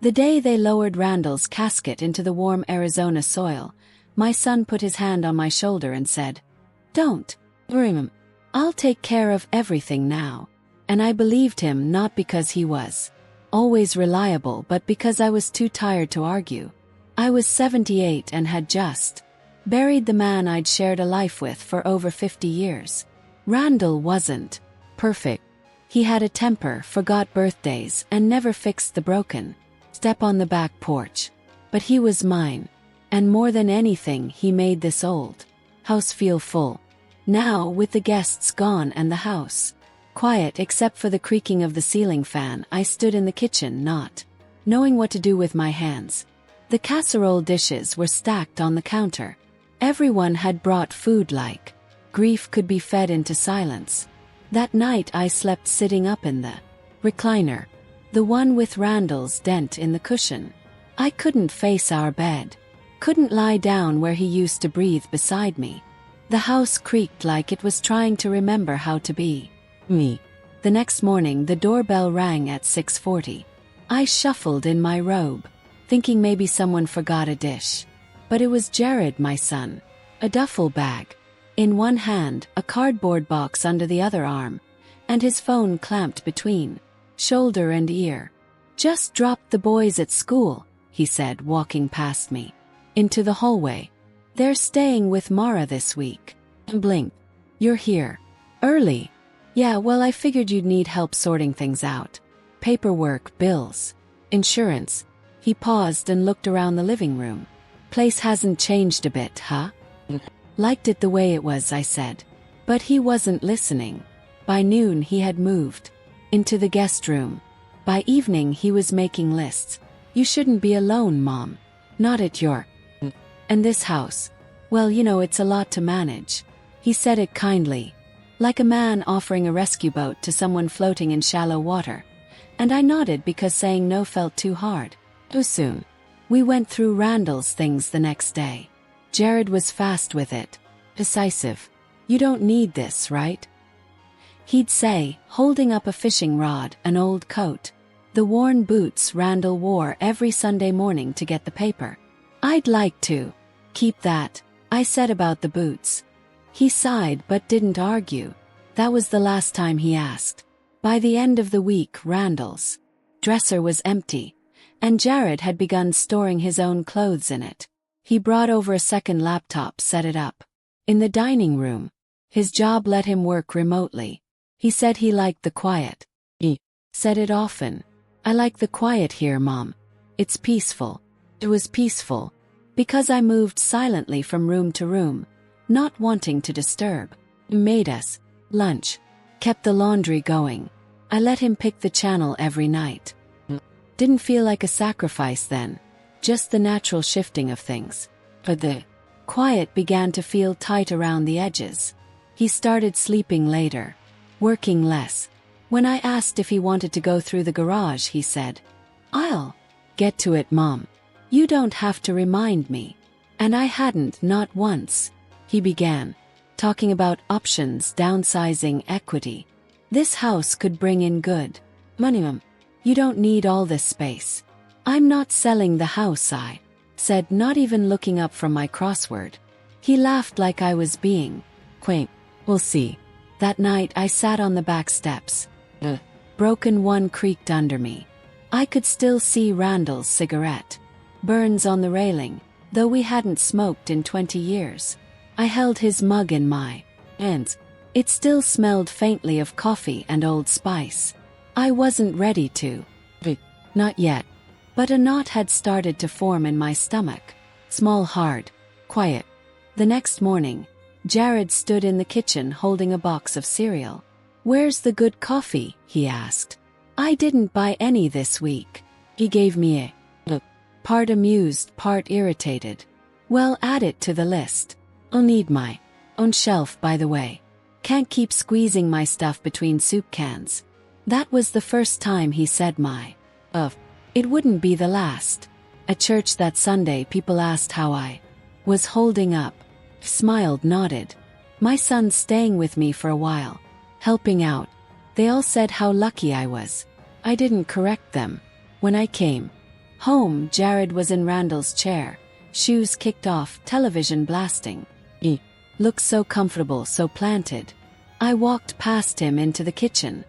The day they lowered Randall's casket into the warm Arizona soil, my son put his hand on my shoulder and said, "Don't worry, Mom. I'll take care of everything now." And I believed him, not because he was always reliable, but because I was too tired to argue. I was 78 and had just buried the man I'd shared a life with for over 50 years. Randall wasn't perfect. He had a temper, forgot birthdays, and never fixed the broken step on the back porch. But he was mine. And more than anything, he made this old house feel full. Now, with the guests gone and the house quiet except for the creaking of the ceiling fan, I stood in the kitchen, not knowing what to do with my hands. The casserole dishes were stacked on the counter. Everyone had brought food like grief could be fed into silence. That night I slept sitting up in the recliner, the one with Randall's dent in the cushion. I couldn't face our bed, couldn't lie down where he used to breathe beside me. The house creaked like it was trying to remember how to be me. The next morning the doorbell rang at 6:40. I shuffled in my robe, thinking maybe someone forgot a dish. But it was Jared, my son. A duffel bag in one hand, a cardboard box under the other arm, and his phone clamped between shoulder and ear. "Just dropped the boys at school," he said, walking past me into the hallway. "They're staying with Mara this week." Blink. "You're here early." "Yeah, well, I figured you'd need help sorting things out. Paperwork, bills, insurance." He paused and looked around the living room. "Place hasn't changed a bit, huh?" "Liked it the way it was," I said. But he wasn't listening. By noon he had moved into the guest room. By evening he was making lists. "You shouldn't be alone, Mom. Not at your and this house. Well, you know, it's a lot to manage." He said it kindly, like a man offering a rescue boat to someone floating in shallow water. And I nodded because saying no felt too hard. Too soon. We went through Randall's things the next day. Jared was fast with it. Decisive. "You don't need this, right?" he'd say, holding up a fishing rod, an old coat, the worn boots Randall wore every Sunday morning to get the paper. "I'd like to keep that," I said about the boots. He sighed but didn't argue. That was the last time he asked. By the end of the week, Randall's dresser was empty, and Jared had begun storing his own clothes in it. He brought over a second laptop, set it up in the dining room. His job let him work remotely. He said he liked the quiet. He said it often. "I like the quiet here, Mom. It's peaceful." It was peaceful because I moved silently from room to room, not wanting to disturb. Made us lunch, kept the laundry going. I let him pick the channel every night. Didn't feel like a sacrifice then, just the natural shifting of things. But the quiet began to feel tight around the edges. He started sleeping later, working less. When I asked if he wanted to go through the garage, he said, "I'll get to it, Mom. You don't have to remind me." And I hadn't, not once. He began talking about options, downsizing, equity. "This house could bring in good money, Mom. You don't need all this space." "I'm not selling the house," I said, not even looking up from my crossword. He laughed like I was being quaint. "We'll see." That night I sat on the back steps. The broken one creaked under me. I could still see Randall's cigarette burns on the railing, though we hadn't smoked in 20 years. I held his mug in my hands. It still smelled faintly of coffee and Old Spice. I wasn't ready to. Not yet. But a knot had started to form in my stomach. Small, hard, quiet. The next morning, Jared stood in the kitchen holding a box of cereal. "Where's the good coffee?" he asked. "I didn't buy any this week." He gave me a look, part amused, part irritated. "Well, add it to the list. I'll need my own shelf, by the way. Can't keep squeezing my stuff between soup cans." That was the first time he said my It wouldn't be the last. At church that Sunday, people asked how I was holding up. Smiled, nodded. My son's staying with me for a while, helping out. They all said how lucky I was. I didn't correct them. When I came Home, Jared was in Randall's chair, shoes kicked off, television blasting. He looked so comfortable, so planted. I walked past him into the kitchen,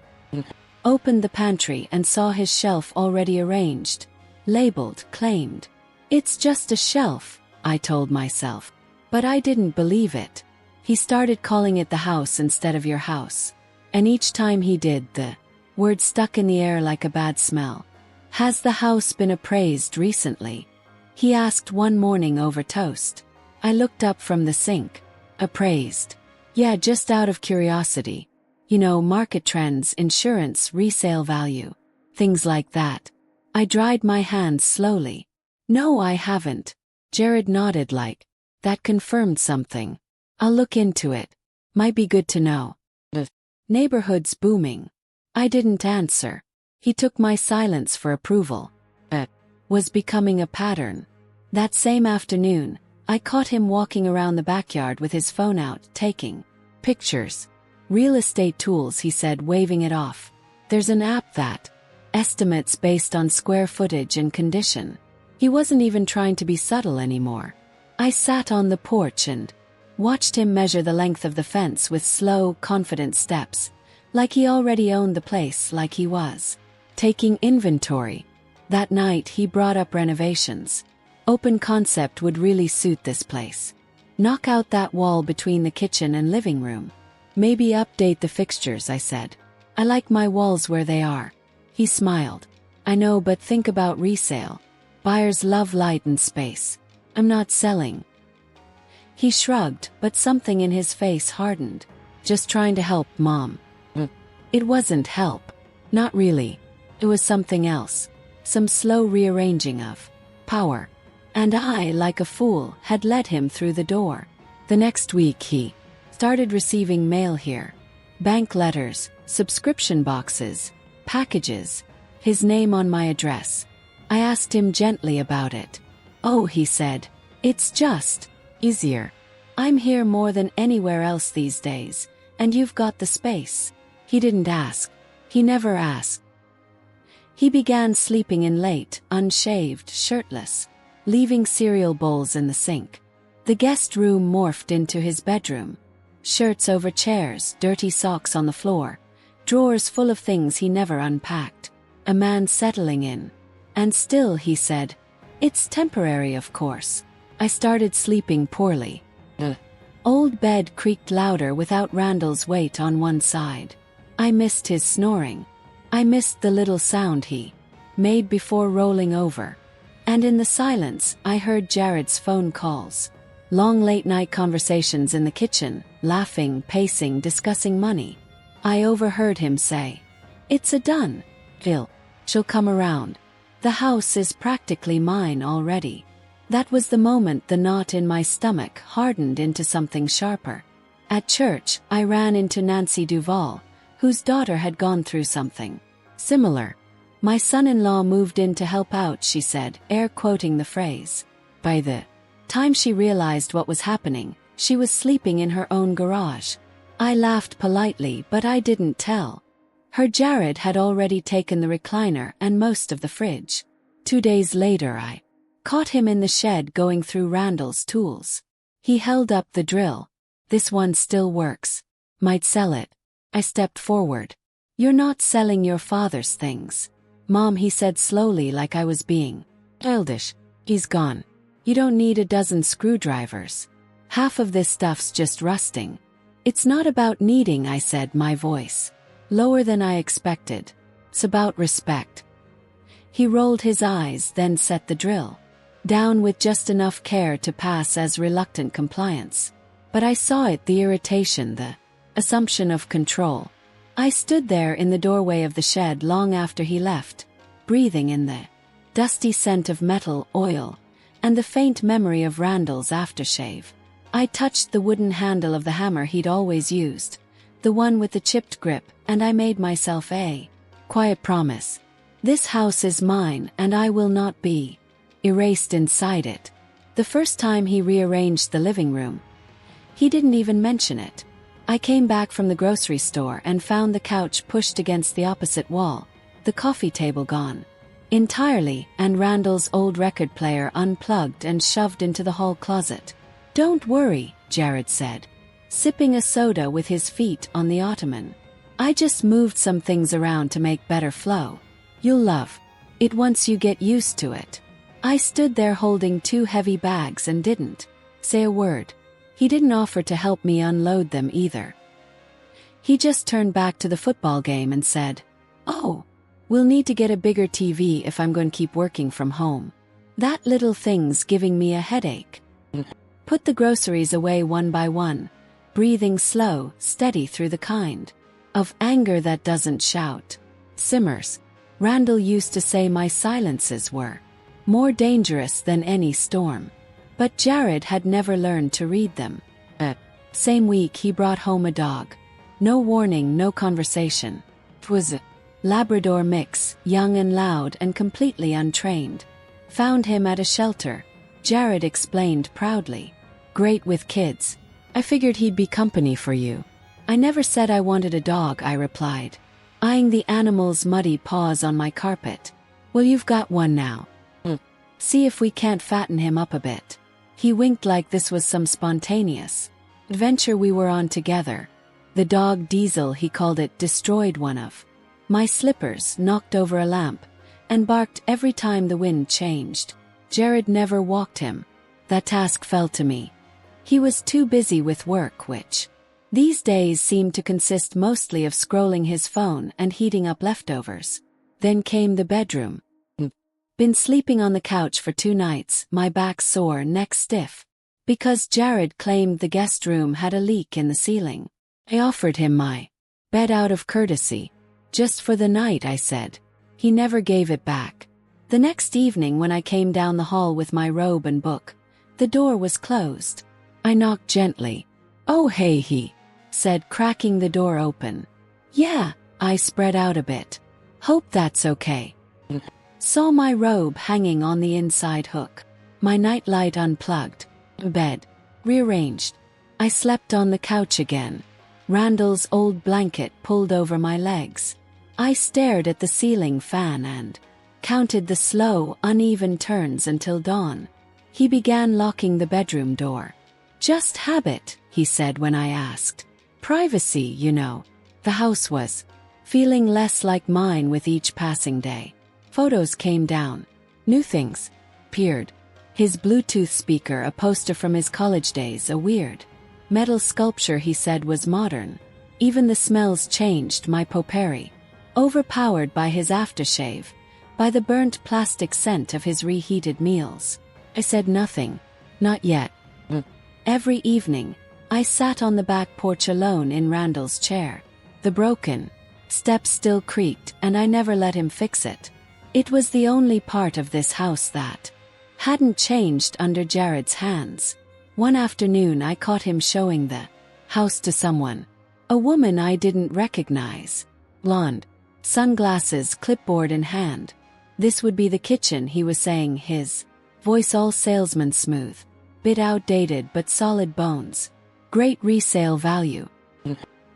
opened the pantry and saw his shelf already arranged, labeled, claimed. It's just a shelf, I told myself. But I didn't believe it. He started calling it the house instead of your house. And each time he did, the word stuck in the air like a bad smell. Has the house been appraised recently? He asked one morning over toast. I looked up from the sink. Appraised? Yeah, just out of curiosity. You know, market trends, insurance, resale value. Things like that. I dried my hands slowly. No, I haven't. Jared nodded like, that confirmed something. I'll look into it. Might be good to know. The neighborhood's booming. I didn't answer. He took my silence for approval. It was becoming a pattern. That same afternoon, I caught him walking around the backyard with his phone out, taking pictures. Real estate tools, he said, waving it off. There's an app that estimates based on square footage and condition. He wasn't even trying to be subtle anymore. I sat on the porch and watched him measure the length of the fence with slow, confident steps, like he already owned the place, like he was taking inventory. That night he brought up renovations. Open concept would really suit this place. Knock out that wall between the kitchen and living room. Maybe update the fixtures, I said. I like my walls where they are. He smiled. I know, but think about resale. Buyers love light and space. I'm not selling. He shrugged, but something in his face hardened. Just trying to help, Mom. It wasn't help. Not really. It was something else. Some slow rearranging of power. And I, like a fool, had led him through the door. The next week he started receiving mail here. Bank letters, subscription boxes, packages. His name on my address. I asked him gently about it. Oh, he said, it's just easier. I'm here more than anywhere else these days, and you've got the space. He didn't ask. He never asked. He began sleeping in late, unshaved, shirtless, leaving cereal bowls in the sink. The guest room morphed into his bedroom. Shirts over chairs, dirty socks on the floor, drawers full of things he never unpacked. A man settling in. And still, he said, it's temporary, of course. I started sleeping poorly. The old bed creaked louder without Randall's weight on one side. I missed his snoring. I missed the little sound he made before rolling over. And in the silence, I heard Jared's phone calls. Long late-night conversations in the kitchen, laughing, pacing, discussing money. I overheard him say, it's a done deal. She'll come around. The house is practically mine already. That was the moment the knot in my stomach hardened into something sharper. At church, I ran into Nancy Duval, whose daughter had gone through something similar. My son-in-law moved in to help out, she said, air quoting the phrase. By the time she realized what was happening, she was sleeping in her own garage. I laughed politely, but I didn't tell her Jared had already taken the recliner and most of the fridge. 2 days later I caught him in the shed going through Randall's tools. He held up the drill. This one still works. Might sell it. I stepped forward. You're not selling your father's things. Mom, he said slowly, like I was being childish. He's gone. You don't need a dozen screwdrivers. Half of this stuff's just rusting. It's not about needing, I said, my voice lower than I expected. It's about respect. He rolled his eyes, then set the drill down with just enough care to pass as reluctant compliance. But I saw it, the irritation, the assumption of control. I stood there in the doorway of the shed long after he left, breathing in the dusty scent of metal, oil, and the faint memory of Randall's aftershave. I touched the wooden handle of the hammer he'd always used, the one with the chipped grip, and I made myself a quiet promise. This house is mine, and I will not be erased inside it. The first time he rearranged the living room, he didn't even mention it. I came back from the grocery store and found the couch pushed against the opposite wall, the coffee table gone. entirely, and Randall's old record player unplugged and shoved into the hall closet. "Don't worry," Jared said, sipping a soda with his feet on the ottoman. "I just moved some things around to make better flow. You'll love it once you get used to it." I stood there holding 2 heavy bags and didn't say a word. He didn't offer to help me unload them either. He just turned back to the football game and said, "Oh, we'll need to get a bigger TV if I'm going to keep working from home. That little thing's giving me a headache." Put the groceries away one by one, breathing slow, steady through the kind of anger that doesn't shout. Simmers. Randall used to say my silences were more dangerous than any storm. But Jared had never learned to read them. Same week he brought home a dog. No warning, no conversation. It was a Labrador mix, young and loud and completely untrained. "Found him at a shelter," Jared explained proudly. "Great with kids. I figured he'd be company for you." "I never said I wanted a dog," I replied, eyeing the animal's muddy paws on my carpet. "Well, you've got one now. See if we can't fatten him up a bit." He winked like this was some spontaneous adventure we were on together. The dog Diesel, he called it, destroyed one of my slippers, knocked over a lamp, and barked every time the wind changed. Jared never walked him. That task fell to me. He was too busy with work, which these days seemed to consist mostly of scrolling his phone and heating up leftovers. Then came the bedroom. Been sleeping on the couch for 2 nights, my back sore, neck stiff, because Jared claimed the guest room had a leak in the ceiling. I offered him my bed out of courtesy. "Just for the night," I said. He never gave it back. The next evening when I came down the hall with my robe and book, the door was closed. I knocked gently. "Oh hey," he said, cracking the door open. "Yeah," I spread out a bit. "Hope that's okay." Saw my robe hanging on the inside hook. My nightlight unplugged. Bed rearranged. I slept on the couch again. Randall's old blanket pulled over my legs. I stared at the ceiling fan and counted the slow, uneven turns until dawn. He began locking the bedroom door. "Just habit," he said when I asked. "Privacy, you know." The house was feeling less like mine with each passing day. Photos came down. New things appeared. His Bluetooth speaker, a poster from his college days, a weird metal sculpture he said was modern. Even the smells changed, my potpourri, overpowered by his aftershave, by the burnt plastic scent of his reheated meals. I said nothing. Not yet. Every evening, I sat on the back porch alone in Randall's chair. The broken steps still creaked, and I never let him fix it. It was the only part of this house that hadn't changed under Jared's hands. One afternoon I caught him showing the house to someone. A woman I didn't recognize. Blonde, sunglasses, clipboard in hand. This would be the kitchen, he was saying, his voice all salesman smooth. Bit outdated but solid bones. Great resale value.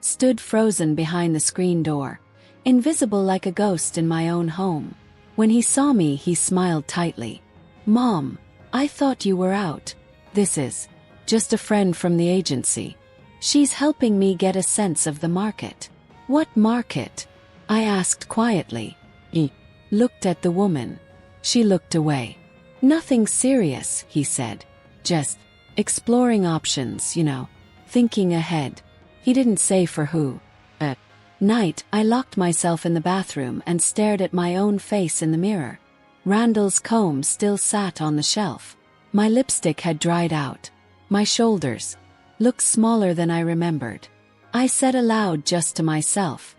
Stood frozen behind the screen door, invisible like a ghost in my own home. When he saw me, he smiled tightly. "Mom, I thought you were out. This is just a friend from the agency. She's helping me get a sense of the market." "What market?" I asked quietly. He looked at the woman. She looked away. "Nothing serious," he said. "Just exploring options, you know. Thinking ahead." He didn't say for who. At night, I locked myself in the bathroom and stared at my own face in the mirror. Randall's comb still sat on the shelf. My lipstick had dried out. My shoulders looked smaller than I remembered. I said aloud, just to myself,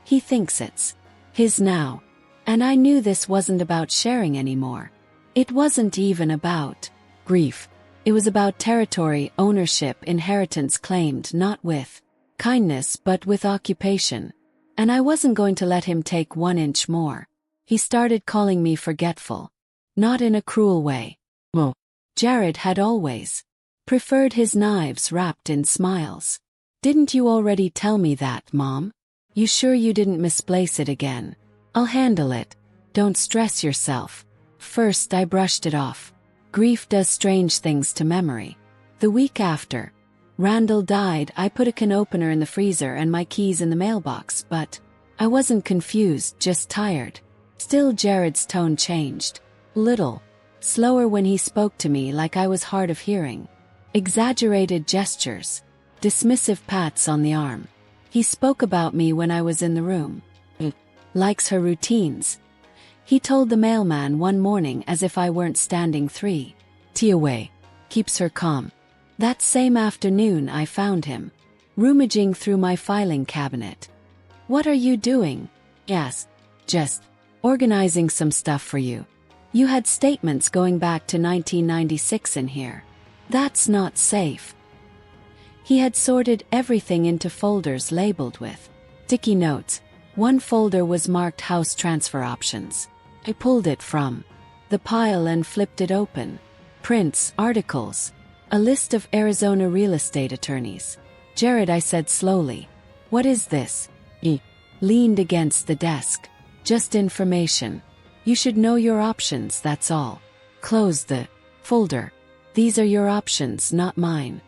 "He thinks it's his now." And I knew this wasn't about sharing anymore. It wasn't even about grief. It was about territory, ownership, inheritance claimed not with kindness but with occupation. And I wasn't going to let him take 1 inch more. He started calling me forgetful. Not in a cruel way. Well, Jared had always preferred his knives wrapped in smiles. "Didn't you already tell me that, Mom? You sure you didn't misplace it again?" "I'll handle it," Don't stress yourself. First I brushed it off. Grief does strange things to memory. The week after Randall died, I put a can opener in the freezer and my keys in the mailbox, but I wasn't confused, just tired. Still, Jared's tone changed. Little. Slower when he spoke to me, like I was hard of hearing. Exaggerated gestures. Dismissive pats on the arm. He spoke about me when I was in the room. Likes her routines. He told the mailman one morning as if I weren't standing 3 feet away. Keeps her calm. That same afternoon I found him rummaging through my filing cabinet. What are you doing? Yes. Just organizing some stuff for you. You had statements going back to 1996 in here. That's not safe. He had sorted everything into folders labeled with sticky notes. One folder was marked House Transfer Options. I pulled it from the pile and flipped it open. Prints, articles, a list of Arizona real estate attorneys. Jared, I said slowly. What is this? He leaned against the desk. Just information. You should know your options, that's all. Close the folder. These are your options, not mine.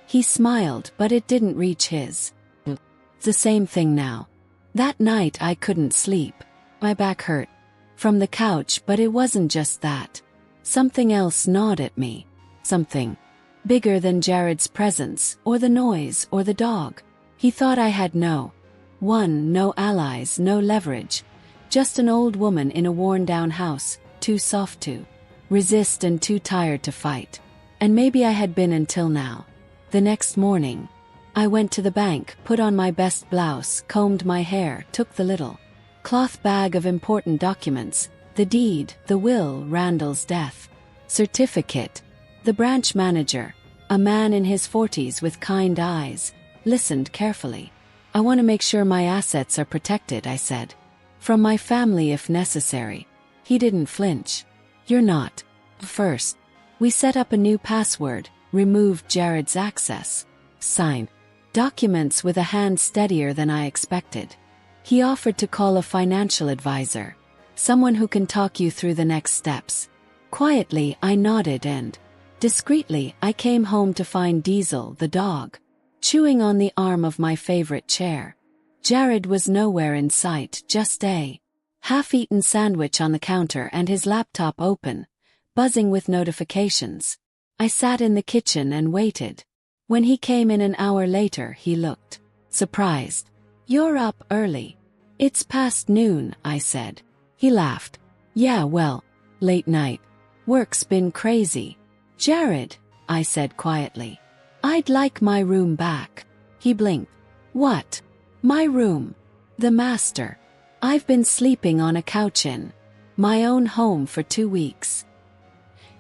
He smiled, but it didn't reach his. It's the same thing now. That night I couldn't sleep. My back hurt from the couch, but it wasn't just that. Something else gnawed at me. Something bigger than Jared's presence, or the noise, or the dog. He thought I had no allies, no leverage. Just an old woman in a worn-down house, too soft to resist and too tired to fight. And maybe I had been until now. The next morning, I went to the bank, put on my best blouse, combed my hair, took the little cloth bag of important documents, the deed, the will, Randall's death certificate. The branch manager, a man in his 40s with kind eyes, listened carefully. I want to make sure my assets are protected, I said. From my family if necessary. He didn't flinch. You're not. First, we set up a new password, removed Jared's access. Signed documents with a hand steadier than I expected. He offered to call a financial advisor, someone who can talk you through the next steps. Quietly, I nodded and discreetly, I came home to find Diesel, the dog, chewing on the arm of my favorite chair. Jared was nowhere in sight, just a half-eaten sandwich on the counter and his laptop open, buzzing with notifications. I sat in the kitchen and waited. When he came in an hour later, he looked surprised. You're up early. It's past noon, I said. He laughed. Yeah, well, late night. Work's been crazy. Jared, I said quietly. I'd like my room back. He blinked. What? My room. The master. I've been sleeping on a couch in my own home for 2 weeks.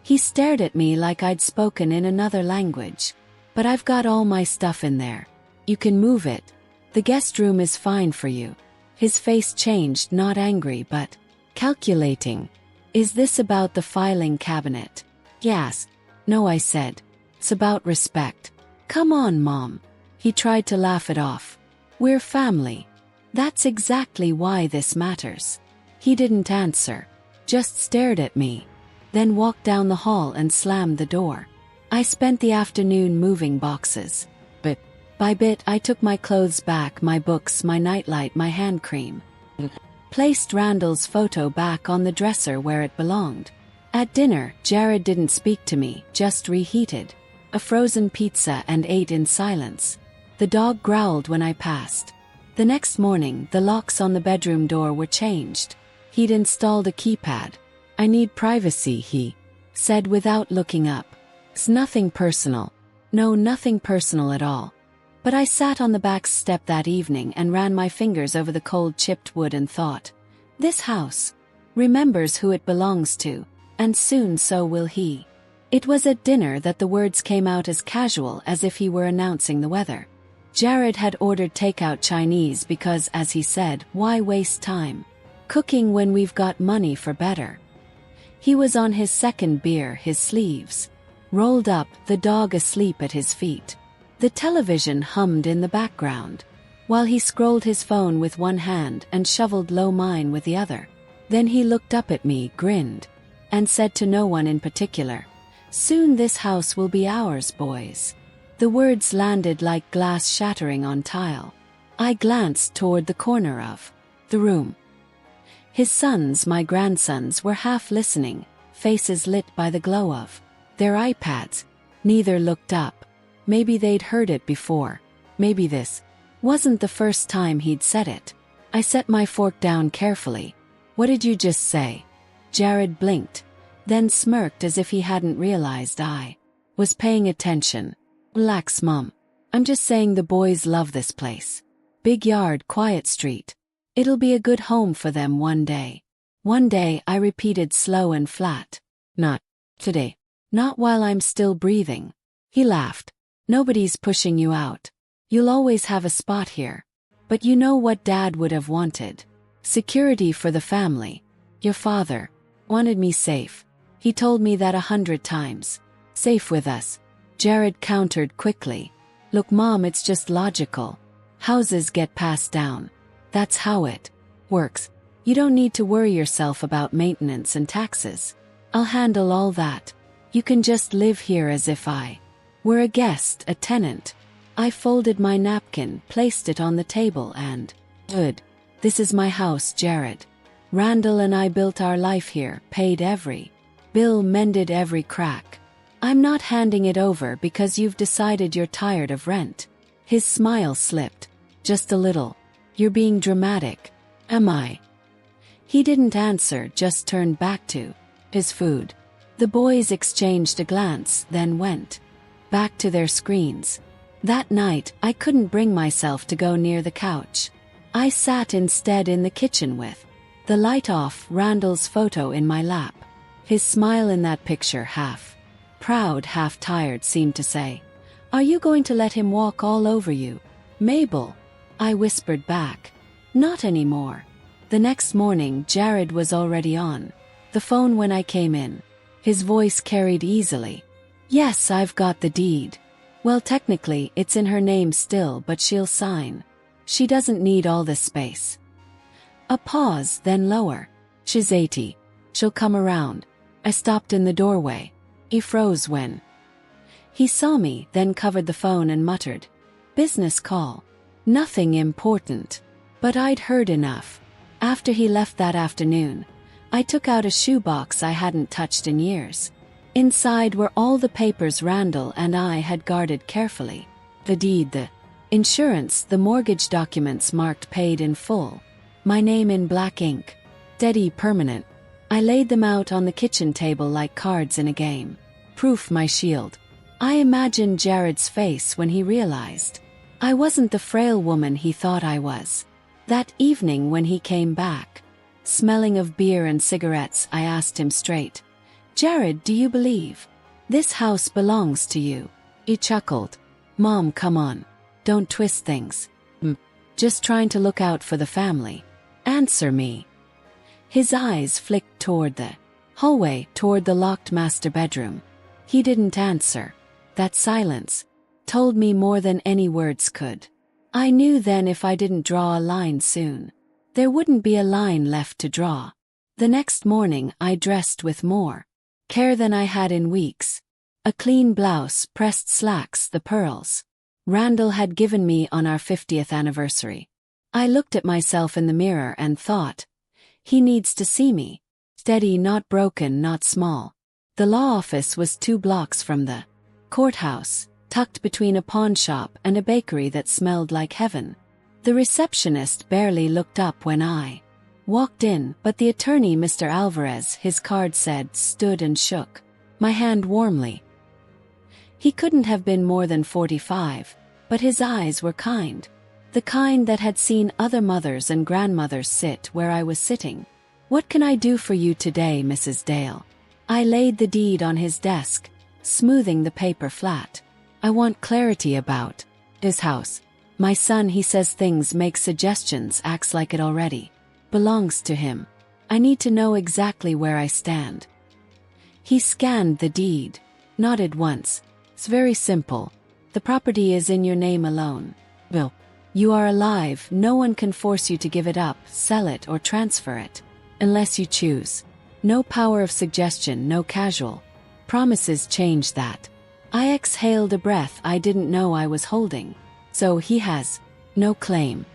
He stared at me like I'd spoken in another language. But I've got all my stuff in there. You can move it. The guest room is fine for you. His face changed, not angry but calculating. Is this about the filing cabinet? Yes. No, I said. It's about respect. Come on, Mom. He tried to laugh it off. We're family. That's exactly why this matters. He didn't answer. Just stared at me. Then walked down the hall and slammed the door. I spent the afternoon moving boxes. Bit by bit I took my clothes back, my books, my nightlight, my hand cream. Placed Randall's photo back on the dresser where it belonged. At dinner, Jared didn't speak to me, just reheated a frozen pizza and ate in silence. The dog growled when I passed. The next morning, the locks on the bedroom door were changed. He'd installed a keypad. I need privacy, he said without looking up. It's nothing personal. No, nothing personal at all. But I sat on the back step that evening and ran my fingers over the cold chipped wood and thought, this house remembers who it belongs to, and soon so will he. It was at dinner that the words came out as casual as if he were announcing the weather. Jared had ordered takeout Chinese because, as he said, why waste time cooking when we've got money for better? He was on his second beer, his sleeves rolled up, the dog asleep at his feet. The television hummed in the background, while he scrolled his phone with one hand and shoveled low mine with the other. Then he looked up at me, grinned, and said to no one in particular, "Soon this house will be ours, boys." The words landed like glass shattering on tile. I glanced toward the corner of the room. His sons, my grandsons, were half listening, faces lit by the glow of their iPads. Neither looked up. Maybe they'd heard it before. Maybe this wasn't the first time he'd said it. I set my fork down carefully. "What did you just say?" Jared blinked, then smirked as if he hadn't realized I was paying attention. "Relax, Mom. I'm just saying the boys love this place. Big yard, quiet street. It'll be a good home for them one day." "One day," I repeated slow and flat. "Not today. Not while I'm still breathing." He laughed. "Nobody's pushing you out. You'll always have a spot here. But you know what Dad would have wanted? Security for the family. Your father wanted me safe. He told me that 100 times. Safe with us." Jared countered quickly. "Look, Mom, it's just logical. Houses get passed down. That's how it works. You don't need to worry yourself about maintenance and taxes. I'll handle all that. You can just live here as if I were a guest, a tenant." I folded my napkin, placed it on the table and stood. "This is my house, Jared. Randall and I built our life here, paid every bill, mended every crack. I'm not handing it over because you've decided you're tired of rent." His smile slipped. "Just a little. You're being dramatic." "Am I?" He didn't answer, just turned back to his food. The boys exchanged a glance, then went back to their screens. That night, I couldn't bring myself to go near the couch. I sat instead in the kitchen with the light off, Randall's photo in my lap. His smile in that picture, half proud, half tired, seemed to say, "Are you going to let him walk all over you, Mabel?" I whispered back, "Not anymore." The next morning, Jared was already on the phone when I came in. His voice carried easily. "Yes, I've got the deed. Well, technically, it's in her name still, but she'll sign. She doesn't need all this space." A pause, then lower. "She's 80. She'll come around." I stopped in the doorway. He froze when he saw me, then covered the phone and muttered, "Business call. Nothing important." But I'd heard enough. After he left that afternoon, I took out a shoebox I hadn't touched in years. Inside were all the papers Randall and I had guarded carefully. The deed, the insurance, the mortgage documents marked paid in full. My name in black ink. Steady, permanent. I laid them out on the kitchen table like cards in a game. Proof, my shield. I imagined Jared's face when he realized I wasn't the frail woman he thought I was. That evening when he came back, smelling of beer and cigarettes, I asked him straight, "Jared, do you believe this house belongs to you?" He chuckled. "Mom, come on. Don't twist things. Just trying to look out for the family. Answer me." His eyes flicked toward the hallway, toward the locked master bedroom. He didn't answer. That silence told me more than any words could. I knew then if I didn't draw a line soon, there wouldn't be a line left to draw. The next morning I dressed with more care than I had in weeks. A clean blouse, pressed slacks, the pearls Randall had given me on our 50th anniversary. I looked at myself in the mirror and thought, he needs to see me. Steady, not broken, not small. The law office was 2 blocks from the courthouse, tucked between a pawn shop and a bakery that smelled like heaven. The receptionist barely looked up when I walked in, but the attorney, Mr. Alvarez, his card said, stood and shook my hand warmly. He couldn't have been more than 45, but his eyes were kind. The kind that had seen other mothers and grandmothers sit where I was sitting. "What can I do for you today, Mrs. Dale?" I laid the deed on his desk, smoothing the paper flat. "I want clarity about his house. My son, he says things, makes suggestions, acts like it already belongs to him. I need to know exactly where I stand." He scanned the deed, nodded once. "It's very simple. The property is in your name alone. Bill, you are alive, no one can force you to give it up, sell it, or transfer it. unless you choose. No power of suggestion, no casual promises change that. I exhaled a breath I didn't know I was holding. So he has no claim.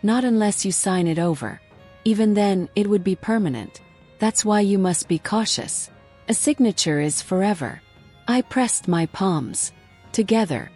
Not unless you sign it over. Even then, it would be permanent. That's why you must be cautious. A signature is forever. I pressed my palms together.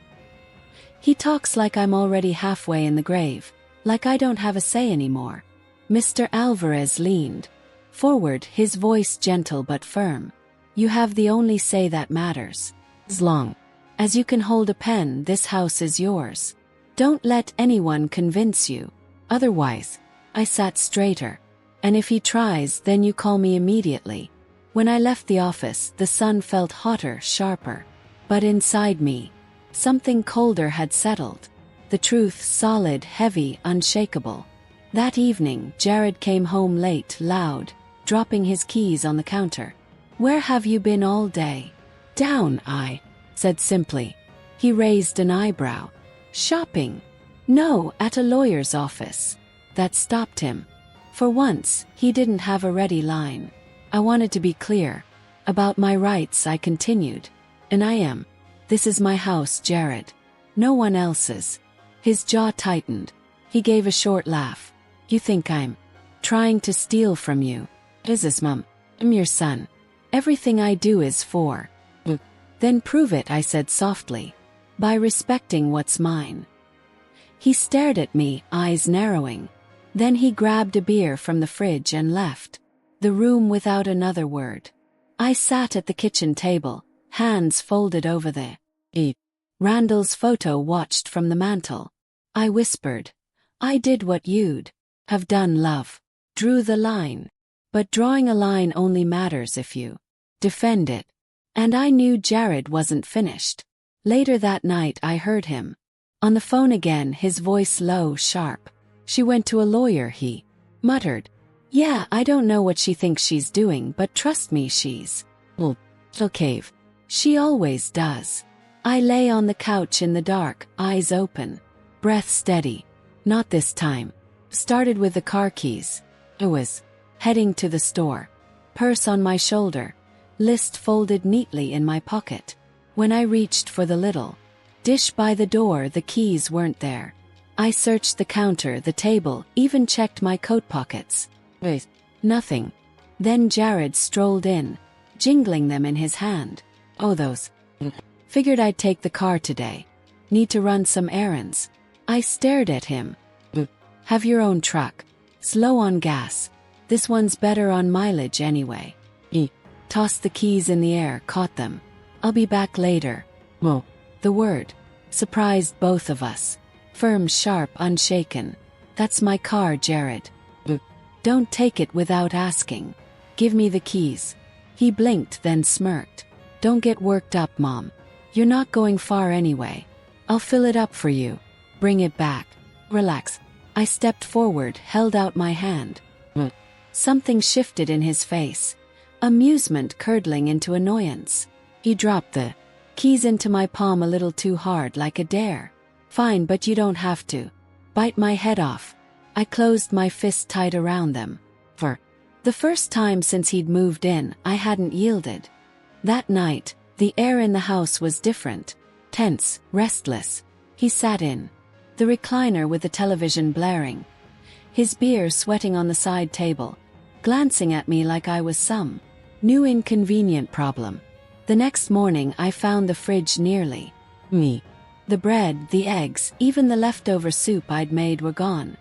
He talks like I'm already halfway in the grave, like I don't have a say anymore. Mr. Alvarez leaned forward, his voice gentle but firm. You have the only say that matters. As long as you can hold a pen, this house is yours. Don't let anyone convince you. Otherwise, I sat straighter. And if he tries, then you call me immediately. When I left the office, the sun felt hotter, sharper. But inside me, something colder had settled. The truth solid, heavy, unshakable. That evening, Jared came home late, loud, dropping his keys on the counter. Where have you been all day? Down, I said simply. He raised an eyebrow. Shopping? No, at a lawyer's office. That stopped him. For once, he didn't have a ready line. I wanted to be clear. About my rights, I continued. And I am. This is my house, Jared. No one else's. His jaw tightened. He gave a short laugh. You think I'm trying to steal from you? Is this, Mum? I'm your son. Everything I do is for. Then prove it, I said softly. By respecting what's mine. He stared at me, eyes narrowing. Then he grabbed a beer from the fridge and left the room without another word. I sat at the kitchen table, hands folded over the Randall's photo watched from the mantel. I whispered, I did what you'd have done, love. Drew the line. But drawing a line only matters if you defend it. And I knew Jared wasn't finished. Later that night I heard him on the phone again, his voice low, sharp. She went to a lawyer, he muttered. Yeah, I don't know what she thinks she's doing, but trust me, she'll cave. She always does. I lay on the couch in the dark, eyes open, breath steady. Not this time. Started with the car keys. I was heading to the store. Purse on my shoulder. List folded neatly in my pocket. When I reached for the little dish by the door, the keys weren't there. I searched the counter, the table, even checked my coat pockets. Nothing. Then Jared strolled in, jingling them in his hand. Oh, those. Figured I'd take the car today. Need to run some errands. I stared at him. Have your own truck. Slow on gas. This one's better on mileage anyway. He tossed the keys in the air, caught them. I'll be back later. The word surprised both of us. Firm, sharp, unshaken. That's my car, Jared. Don't take it without asking. Give me the keys. He blinked, then smirked. Don't get worked up, Mom. You're not going far anyway. I'll fill it up for you. Bring it back. Relax. I stepped forward, held out my hand. Something shifted in his face. Amusement curdling into annoyance. He dropped the keys into my palm a little too hard, like a dare. Fine, but you don't have to. Bite my head off. I closed my fist tight around them. For the first time since he'd moved in, I hadn't yielded. That night, the air in the house was different. Tense, restless. He sat in the recliner with the television blaring. His beer sweating on the side table, glancing at me like I was some new inconvenient problem. The next morning I found the fridge nearly me. The bread, the eggs, even the leftover soup I'd made were gone.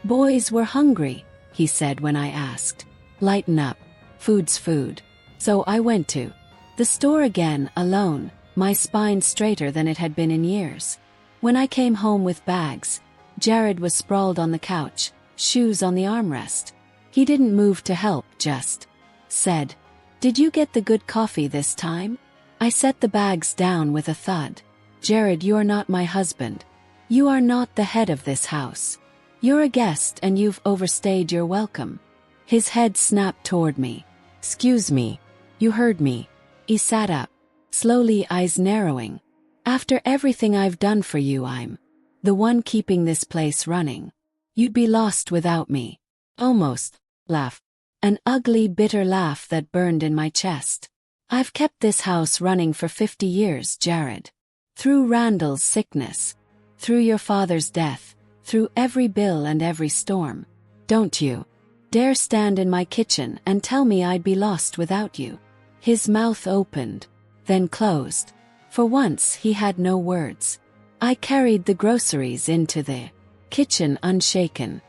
Boys were hungry, he said when I asked. Lighten up. Food's food. So I went to the store again, alone, my spine straighter than it had been in years. When I came home with bags, Jared was sprawled on the couch, shoes on the armrest. He didn't move to help, just said, Did you get the good coffee this time? I set the bags down with a thud. Jared, you're not my husband. You are not the head of this house. You're a guest and you've overstayed your welcome. His head snapped toward me. Excuse me. You heard me. He sat up, slowly, eyes narrowing. After everything I've done for you, I'm the one keeping this place running. You'd be lost without me. Almost Laugh. An ugly, bitter laugh that burned in my chest. I've kept this house running for 50 years, Jared. Through Randall's sickness. Through your father's death. Through every bill and every storm. Don't you dare stand in my kitchen and tell me I'd be lost without you. His mouth opened, then closed. For once he had no words. I carried the groceries into the kitchen unshaken.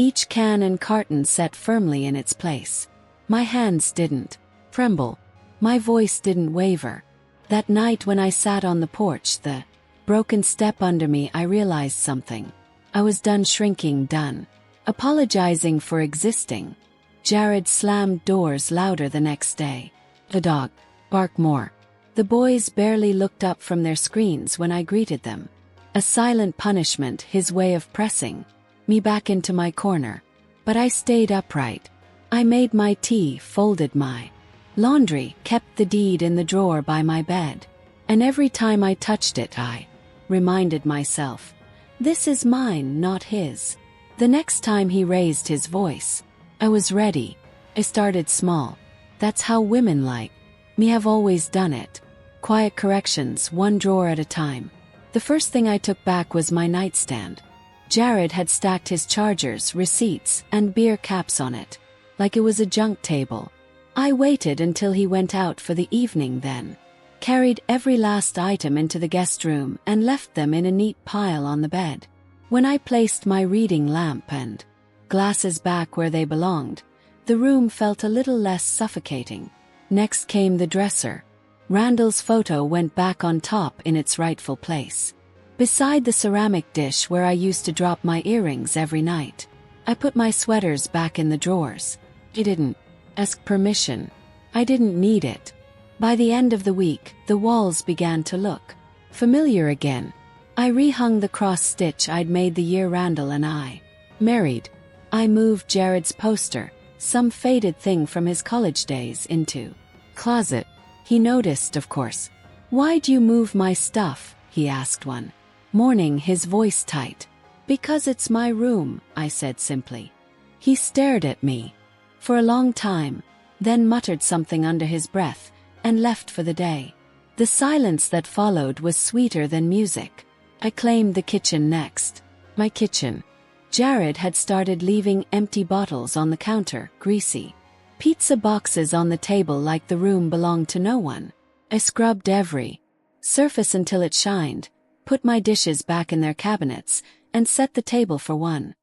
Each can and carton set firmly in its place. My hands didn't tremble. My voice didn't waver. That night when I sat on the porch, the broken step under me, I realized something. I was done shrinking, done apologizing for existing. Jared slammed doors louder the next day. The dog barked more. The boys barely looked up from their screens when I greeted them. A silent punishment, his way of pressing me back into my corner. But I stayed upright. I made my tea, folded my laundry, kept the deed in the drawer by my bed. And every time I touched it, I reminded myself, this is mine, not his. The next time he raised his voice, I was ready. I started small. That's how women like me have always done it. Quiet corrections, one drawer at a time. The first thing I took back was my nightstand. Jared had stacked his chargers, receipts, and beer caps on it, like it was a junk table. I waited until he went out for the evening, then carried every last item into the guest room and left them in a neat pile on the bed. When I placed my reading lamp and glasses back where they belonged, the room felt a little less suffocating. Next came the dresser. Randall's photo went back on top in its rightful place. Beside the ceramic dish where I used to drop my earrings every night. I put my sweaters back in the drawers. I didn't ask permission. I didn't need it. By the end of the week, the walls began to look familiar again. I rehung the cross-stitch I'd made the year Randall and I married. I moved Jared's poster, some faded thing from his college days, into closet. He noticed, of course. "Why'd you move my stuff?" he asked one morning, his voice tight. "Because it's my room," I said simply. He stared at me for a long time, then muttered something under his breath, and left for the day. The silence that followed was sweeter than music. I claimed the kitchen next. My kitchen. Jared had started leaving empty bottles on the counter, greasy pizza boxes on the table like the room belonged to no one. I scrubbed every surface until it shined, put my dishes back in their cabinets, and set the table for one.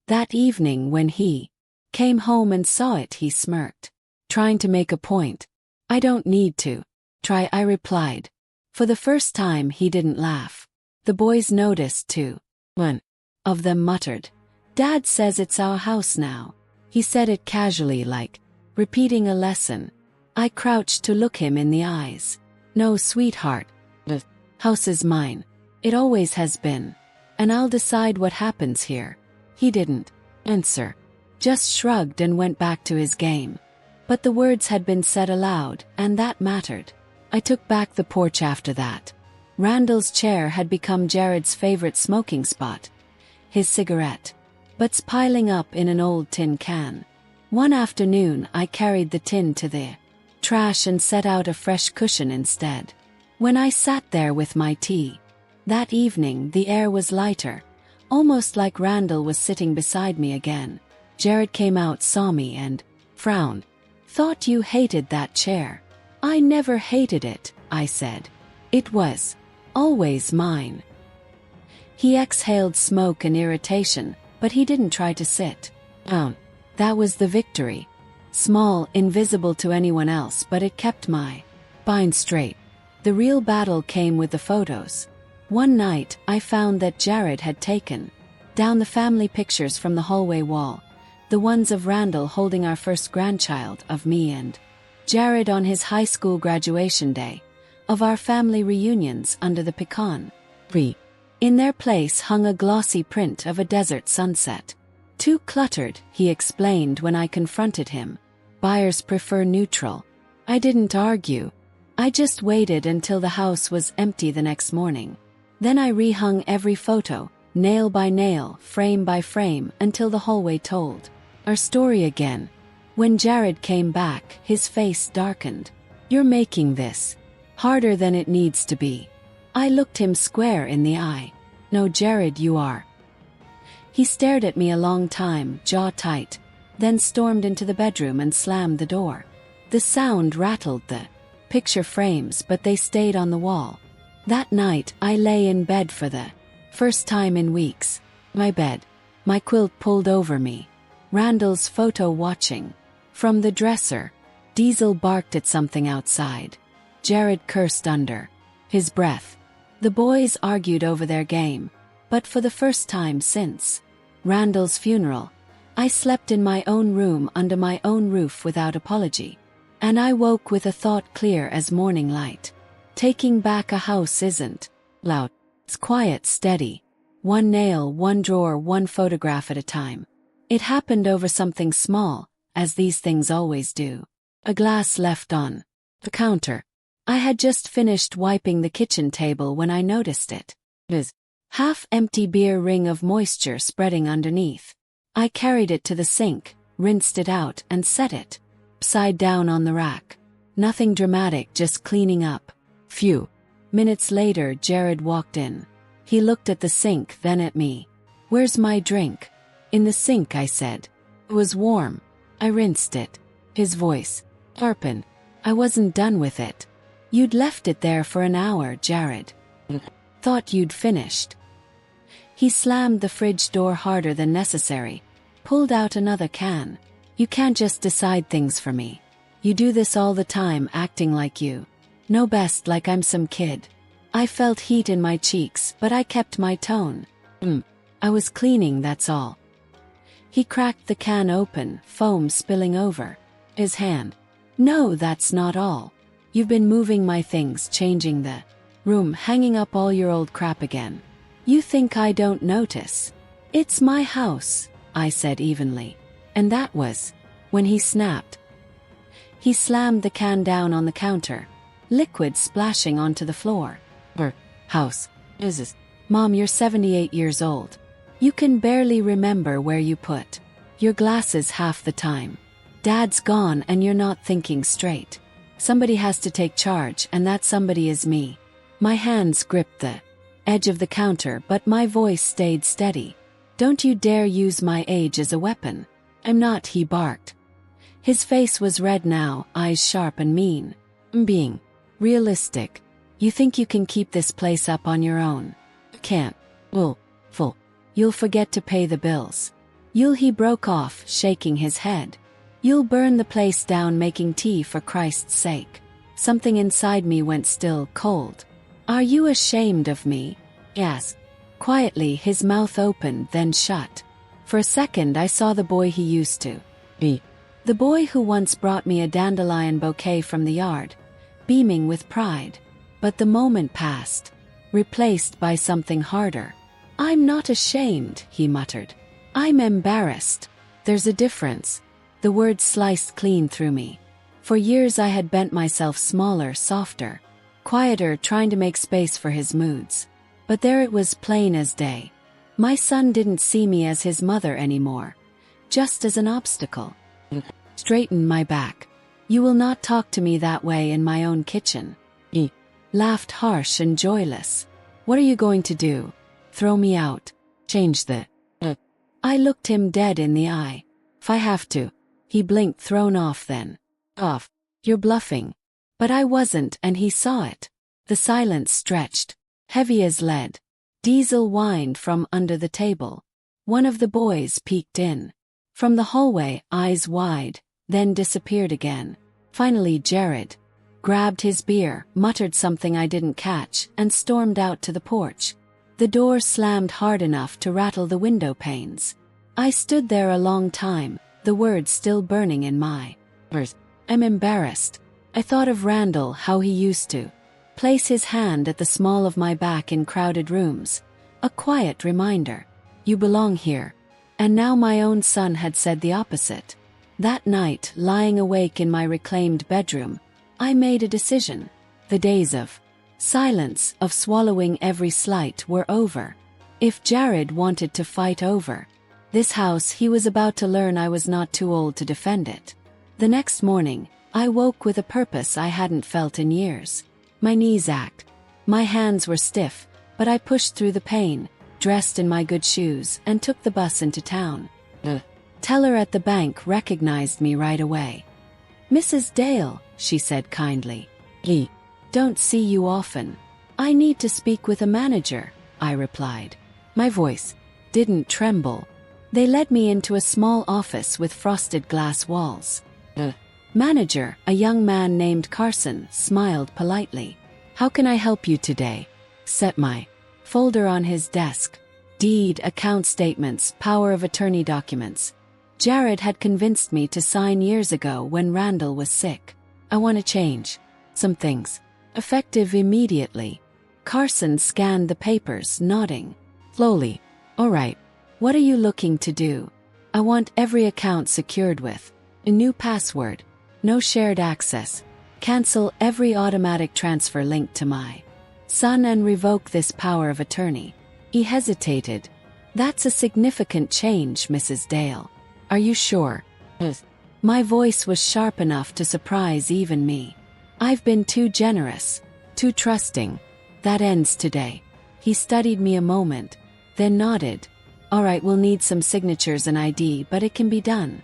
That evening when he came home and saw it, he smirked, trying to make a point. "I don't need to try," I replied. For the first time he didn't laugh. The boys noticed too. One of them muttered, "Dad says it's our house now." He said it casually, like repeating a lesson. I crouched to look him in the eyes. "No, sweetheart. The house is mine. It always has been. And I'll decide what happens here." He didn't answer, just shrugged and went back to his game. But the words had been said aloud, and that mattered. I took back the porch after that. Randall's chair had become Jared's favorite smoking spot. His cigarette butts piling up in an old tin can. One afternoon I carried the tin to the trash and set out a fresh cushion instead. When I sat there with my tea that evening, the air was lighter, almost like Randall was sitting beside me again. Jared came out, saw me, and frowned. "Thought you hated that chair." "I never hated it," I said. "It was always mine." He exhaled smoke and irritation, but he didn't try to sit down. That was the victory. Small, invisible to anyone else, but it kept my spine straight. The real battle came with the photos. One night, I found that Jared had taken down the family pictures from the hallway wall, the ones of Randall holding our first grandchild, of me and Jared on his high school graduation day, of our family reunions under the pecan tree. In their place hung a glossy print of a desert sunset. "Too cluttered," he explained when I confronted him. "Buyers prefer neutral." I didn't argue. I just waited until the house was empty the next morning. Then I rehung every photo, nail by nail, frame by frame, until the hallway told Our story again. When Jared came back, his face darkened. You're making this harder than it needs to be. I looked him square in the eye. No, Jared, you are. He stared at me a long time, jaw tight, then stormed into the bedroom and slammed the door. The sound rattled the picture frames, but they stayed on the wall. That night, I lay in bed for the first time in weeks. My bed, my quilt pulled over me. Randall's photo watching. From the dresser, Diesel barked at something outside. Jared cursed under his breath. The boys argued over their game, but for the first time since Randall's funeral, I slept in my own room under my own roof without apology. And I woke with a thought clear as morning light. Taking back a house isn't loud. It's quiet, steady. One nail, one drawer, one photograph at a time. It happened over something small, as these things always do. A glass left on the counter. I had just finished wiping the kitchen table when I noticed it. This half-empty beer ring of moisture spreading underneath. I carried it to the sink, rinsed it out, and set it upside down on the rack. Nothing dramatic, just cleaning up. Few minutes later, Jared walked in. He looked at the sink, then at me. Where's my drink? In the sink, I said. It was warm. I rinsed it. His voice. Sharpened. I wasn't done with it. You'd left it there for an hour, Jared. Thought you'd finished. He slammed the fridge door harder than necessary. Pulled out another can. You can't just decide things for me. You do this all the time, acting like you know best, like I'm some kid. I felt heat in my cheeks, but I kept my tone. I was cleaning, that's all. He cracked the can open, foam spilling over his hand. No, that's not all. You've been moving my things, changing the room, hanging up all your old crap again. You think I don't notice? It's my house, I said evenly. And that was when he snapped. He slammed the can down on the counter, liquid splashing onto the floor. House. Jesus. Mom, you're 78 years old. You can barely remember where you put your glasses half the time. Dad's gone and you're not thinking straight. Somebody has to take charge, and that somebody is me. My hands gripped the edge of the counter, but my voice stayed steady. Don't you dare use my age as a weapon. I'm not, he barked. His face was red now, eyes sharp and mean. I'm being realistic. You think you can keep this place up on your own? Can't. Full. You'll forget to pay the bills. He broke off, shaking his head. You'll burn the place down making tea, for Christ's sake. Something inside me went still, cold. Are you ashamed of me? Yes. Quietly, his mouth opened, then shut. For a second I saw the boy he used to be. The boy who once brought me a dandelion bouquet from the yard, beaming with pride. But the moment passed, replaced by something harder. I'm not ashamed, he muttered. I'm embarrassed. There's a difference. The words sliced clean through me. For years I had bent myself smaller, softer, quieter, trying to make space for his moods. But there it was, plain as day. My son didn't see me as his mother anymore, just as an obstacle. Straightened my back. You will not talk to me that way in my own kitchen. He laughed, harsh and joyless. What are you going to do? Throw me out? Change the I looked him dead in the eye. If I have to. He blinked, thrown off then. Off. You're bluffing. But I wasn't, and he saw it. The silence stretched, heavy as lead. Diesel whined from under the table. One of the boys peeked in from the hallway, eyes wide, then disappeared again. Finally Jared grabbed his beer, muttered something I didn't catch, and stormed out to the porch. The door slammed hard enough to rattle the window panes. I stood there a long time, the words still burning in my ears. I'm embarrassed. I thought of Randall, how he used to place his hand at the small of my back in crowded rooms. A quiet reminder. You belong here. And now my own son had said the opposite. That night, lying awake in my reclaimed bedroom, I made a decision. The days of silence, of swallowing every slight, were over. If Jared wanted to fight over This house, he was about to learn I was not too old to defend it. The next morning, I woke with a purpose I hadn't felt in years. My knees ached. My hands were stiff, but I pushed through the pain, dressed in my good shoes, and took the bus into town. The teller at the bank recognized me right away. "Mrs. Dale," she said kindly. "I don't see you often. I need to speak with a manager," I replied. My voice didn't tremble. They led me into a small office with frosted glass walls. The manager, a young man named Carson, smiled politely. "How can I help you today?" Set my folder on his desk. Deed, account statements, power of attorney documents. Jared had convinced me to sign years ago when Randall was sick. "I want to change some things. Effective immediately." Carson scanned the papers, nodding. Slowly. "All right. What are you looking to do?" "I want every account secured with a new password. No shared access. Cancel every automatic transfer linked to my son and revoke this power of attorney." He hesitated. "That's a significant change, Mrs. Dale. Are you sure?" My voice was sharp enough to surprise even me. "I've been too generous, too trusting. That ends today." He studied me a moment, then nodded. "All right, we'll need some signatures and ID, but it can be done."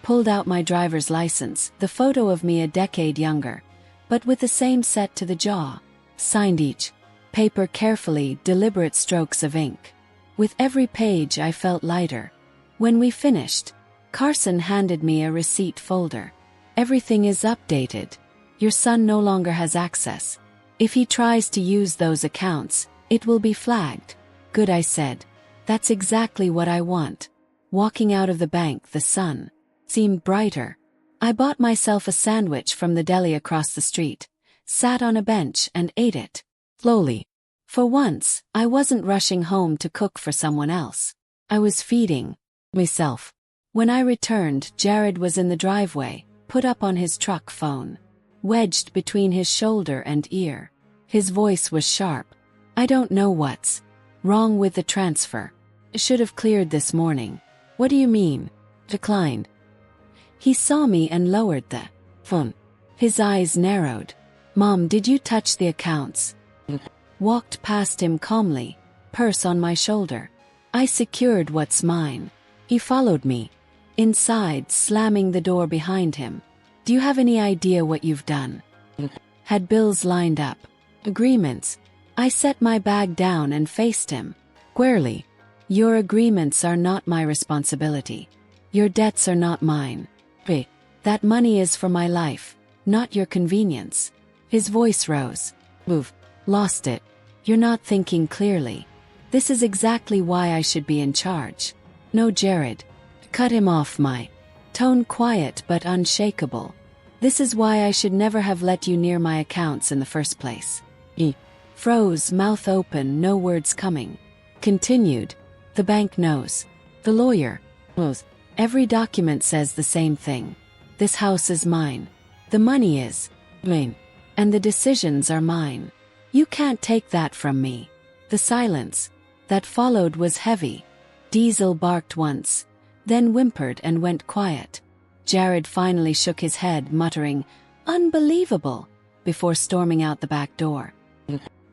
Pulled out my driver's license, the photo of me a decade younger, but with the same set to the jaw. Signed each paper carefully, deliberate strokes of ink. With every page I felt lighter. When we finished, Carson handed me a receipt folder. "Everything is updated. Your son no longer has access. If he tries to use those accounts, it will be flagged." "Good," I said. "That's exactly what I want." Walking out of the bank, the sun seemed brighter. I bought myself a sandwich from the deli across the street, sat on a bench and ate it. Slowly. For once, I wasn't rushing home to cook for someone else. I was feeding myself. When I returned, Jared was in the driveway, put up on his truck phone, wedged between his shoulder and ear. His voice was sharp. "I don't know what's wrong with the transfer. It should have cleared this morning." "What do you mean?" "Declined." He saw me and lowered the phone. His eyes narrowed. "Mom, did you touch the accounts?" Walked past him calmly, purse on my shoulder. I secured what's mine. He followed me inside, slamming the door behind him. "Do you have any idea what you've done?" Had bills lined up. Agreements. I set my bag down and faced him squarely. "Your agreements are not my responsibility. Your debts are not mine. That money is for my life, not your convenience." His voice rose. "Move. Lost it. You're not thinking clearly. This is exactly why I should be in charge." "No, Jared." Cut him off, my tone quiet but unshakable. "This is why I should never have let you near my accounts in the first place." He froze, mouth open, no words coming. Continued. "The bank knows. The lawyer knows. Every document says the same thing. This house is mine. The money is mine. And the decisions are mine. You can't take that from me." The silence that followed was heavy. Diesel barked once, then whimpered and went quiet. Jared finally shook his head, muttering, "Unbelievable," before storming out the back door.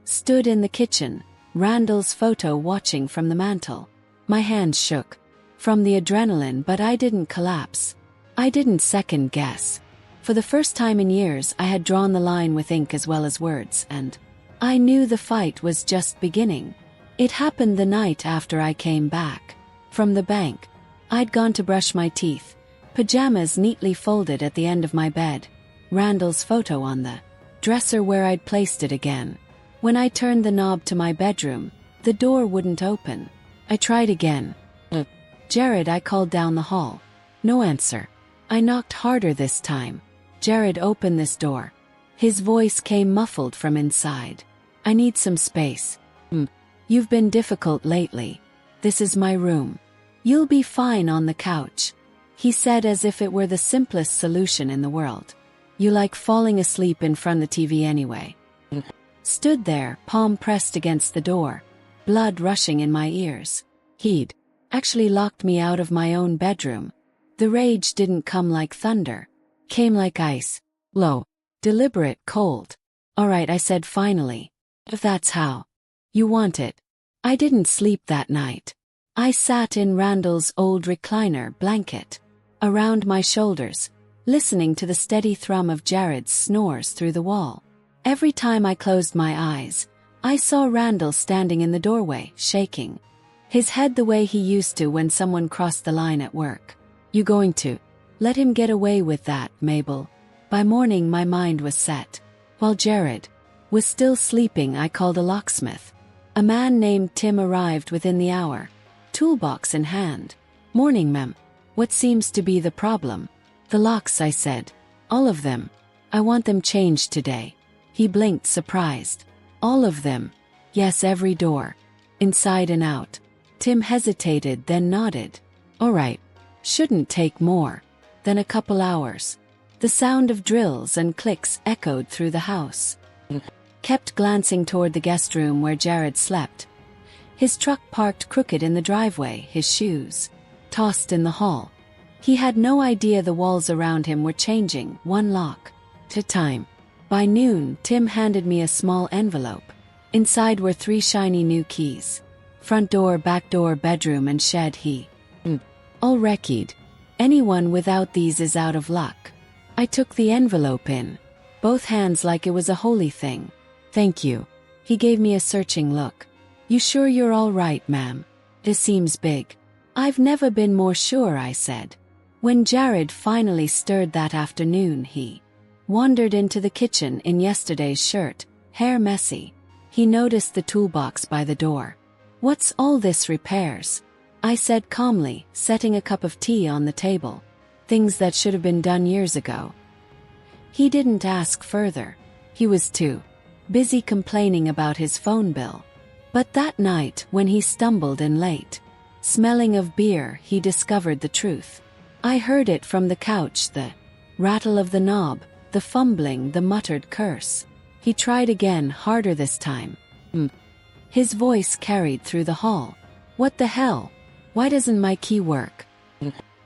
Stood in the kitchen, Randall's photo watching from the mantel. My hands shook from the adrenaline, but I didn't collapse. I didn't second guess. For the first time in years, I had drawn the line with ink as well as words, and I knew the fight was just beginning. It happened the night after I came back from the bank. I'd gone to brush my teeth, pajamas neatly folded at the end of my bed, Randall's photo on the dresser where I'd placed it again. When I turned the knob to my bedroom, the door wouldn't open. I tried again. "Jared," I called down the hall. No answer. I knocked harder this time. "Jared, open this door." His voice came muffled from inside. "I need some space." You've been difficult lately. This is my room. You'll be fine on the couch," he said as if it were the simplest solution in the world. "You like falling asleep in front of the TV anyway." Stood there, palm pressed against the door, blood rushing in my ears. He'd Actually locked me out of my own bedroom. The rage didn't come like thunder. Came like ice. Low. Deliberate, cold. Alright, I said finally. If that's how you want it. I didn't sleep that night. I sat in Randall's old recliner blanket around my shoulders, listening to the steady thrum of Jared's snores through the wall. Every time I closed my eyes, I saw Randall standing in the doorway, shaking his head the way he used to when someone crossed the line at work. You going to let him get away with that, Mabel? By morning my mind was set. While Jared was still sleeping, I called a locksmith. A man named Tim arrived within the hour, toolbox in hand. Morning, ma'am. What seems to be the problem? The locks, I said. All of them. I want them changed today. He blinked, surprised. All of them? Yes, every door. Inside and out. Tim hesitated, then nodded. All right. Shouldn't take more than a couple hours. The sound of drills and clicks echoed through the house. Kept glancing toward the guest room where Jared slept. His truck parked crooked in the driveway, his shoes tossed in the hall. He had no idea the walls around him were changing, one lock at a time. By noon, Tim handed me a small envelope. Inside were 3 shiny new keys. Front door, back door, bedroom, and shed. All wrecked. Anyone without these is out of luck. I took the envelope in both hands like it was a holy thing. Thank you. He gave me a searching look. You sure you're all right, ma'am? This seems big. I've never been more sure, I said. When Jared finally stirred that afternoon, he wandered into the kitchen in yesterday's shirt, hair messy. He noticed the toolbox by the door. What's all this repairs? I said calmly, setting a cup of tea on the table. Things that should have been done years ago. He didn't ask further. He was too busy complaining about his phone bill. But that night, when he stumbled in late, smelling of beer, he discovered the truth. I heard it from the couch, the rattle of the knob, the fumbling, the muttered curse. He tried again, harder this time. His voice carried through the hall. What the hell? Why doesn't my key work?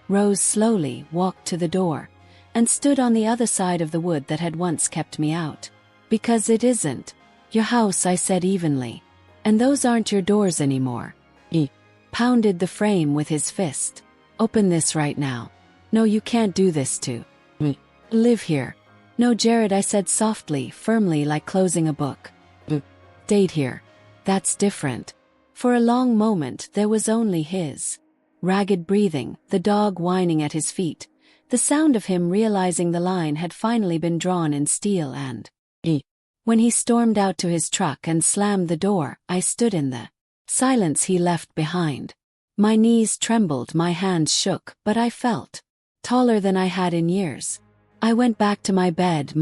Rose slowly, walked to the door, and stood on the other side of the wood that had once kept me out. Because it isn't your house, I said evenly. And those aren't your doors anymore. He pounded the frame with his fist. Open this right now. No, you can't do this to me. Live here. No, Jared, I said softly, firmly, like closing a book. Stayed here. That's different. For a long moment there was only his ragged breathing, the dog whining at his feet, the sound of him realizing the line had finally been drawn in steel, and when he stormed out to his truck and slammed the door, I stood in the silence he left behind. My knees trembled, my hands shook, but I felt taller than I had in years. I went back to my bed,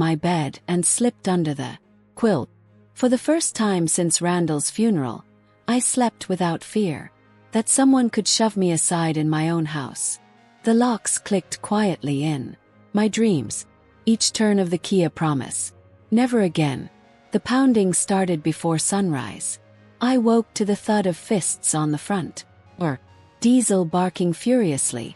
and slipped under the quilt. For the first time since Randall's funeral, I slept without fear that someone could shove me aside in my own house. The locks clicked quietly in my dreams, each turn of the key a promise. Never again. The pounding started before sunrise. I woke to the thud of fists on the front door. Diesel barking furiously.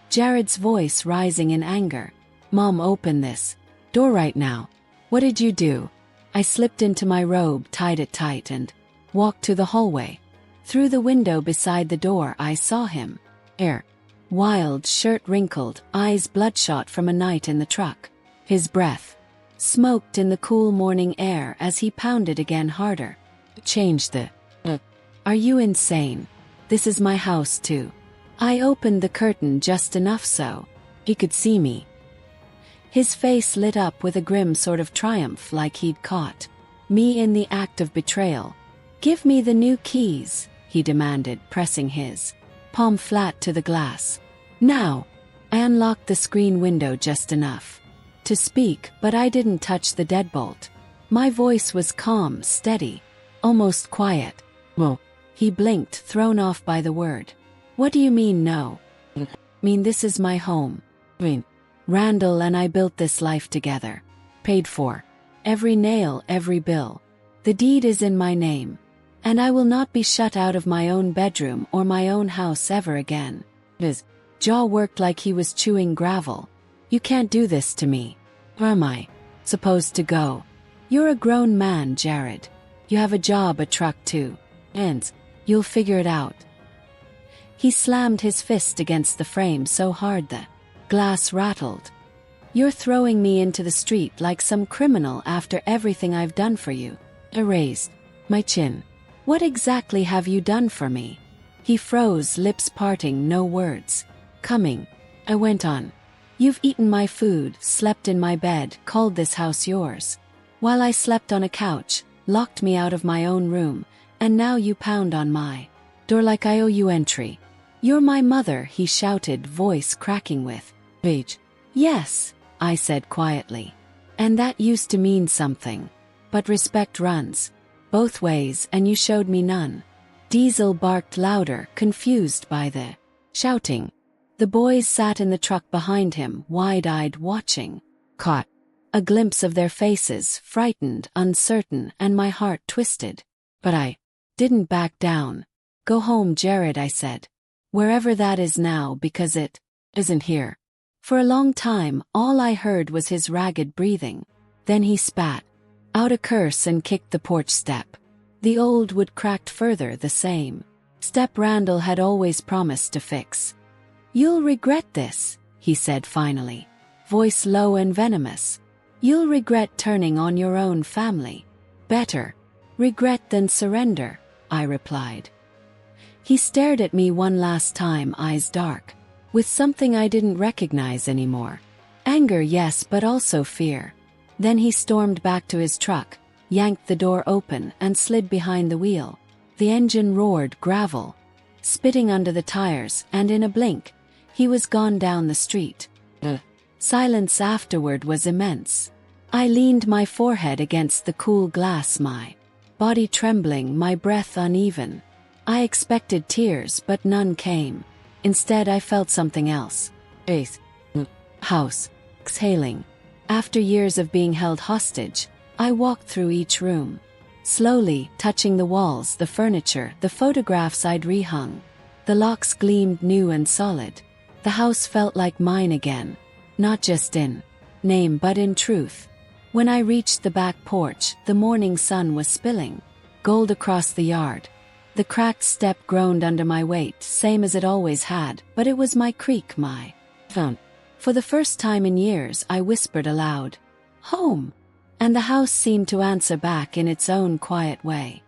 Jared's voice rising in anger. Mom, open this door right now. What did you do? I slipped into my robe, tied it tight, and walked to the hallway. Through the window beside the door I saw him. Wild, shirt wrinkled, eyes bloodshot from a night in the truck. His breath smoked in the cool morning air as he pounded again harder. Change the Are you insane? This is my house too. I opened the curtain just enough so he could see me. His face lit up with a grim sort of triumph, like he'd caught me in the act of betrayal. Give me the new keys, he demanded, pressing his palm flat to the glass. Now. I unlocked the screen window just enough to speak, but I didn't touch the deadbolt. My voice was calm, steady, almost quiet. Well, he blinked, thrown off by the word. What do you mean, no? Mean this is my home. Randall and I built this life together. Paid for. Every nail, every bill. The deed is in my name. And I will not be shut out of my own bedroom or my own house ever again. His jaw worked like he was chewing gravel. You can't do this to me. Where am I supposed to go? You're a grown man, Jared. You have a job, a truck too. And you'll figure it out. He slammed his fist against the frame so hard the glass rattled. You're throwing me into the street like some criminal after everything I've done for you. I raised my chin. What exactly have you done for me? He froze, lips parting, no words coming. I went on. You've eaten my food, slept in my bed, called this house yours, while I slept on a couch, locked me out of my own room, and now you pound on my door like I owe you entry. You're my mother, he shouted, voice cracking with rage. Yes, I said quietly. And that used to mean something. But respect runs both ways, and you showed me none. Diesel barked louder, confused by the shouting. The boys sat in the truck behind him, wide-eyed, watching. Caught a glimpse of their faces, frightened, uncertain, and my heart twisted. But I didn't back down. Go home, Jared, I said. Wherever that is now, because it isn't here. For a long time, all I heard was his ragged breathing. Then he spat out a curse and kicked the porch step. The old wood cracked further, the same step Randall had always promised to fix. You'll regret this, he said finally, voice low and venomous. You'll regret turning on your own family. Better regret than surrender, I replied. He stared at me one last time, eyes dark, with something I didn't recognize anymore. Anger, yes, but also fear. Then he stormed back to his truck, yanked the door open, and slid behind the wheel. The engine roared, gravel spitting under the tires, and in a blink, he was gone down the street. The silence afterward was immense. I leaned my forehead against the cool glass, my body trembling, my breath uneven. I expected tears, but none came. Instead, I felt something else. House. Exhaling. After years of being held hostage, I walked through each room, slowly, touching the walls, the furniture, the photographs I'd rehung. The locks gleamed new and solid. The house felt like mine again, not just in name but in truth. When I reached the back porch, the morning sun was spilling gold across the yard. The cracked step groaned under my weight, same as it always had, but it was my creak, my phone. For the first time in years, I whispered aloud, "Home." And the house seemed to answer back in its own quiet way.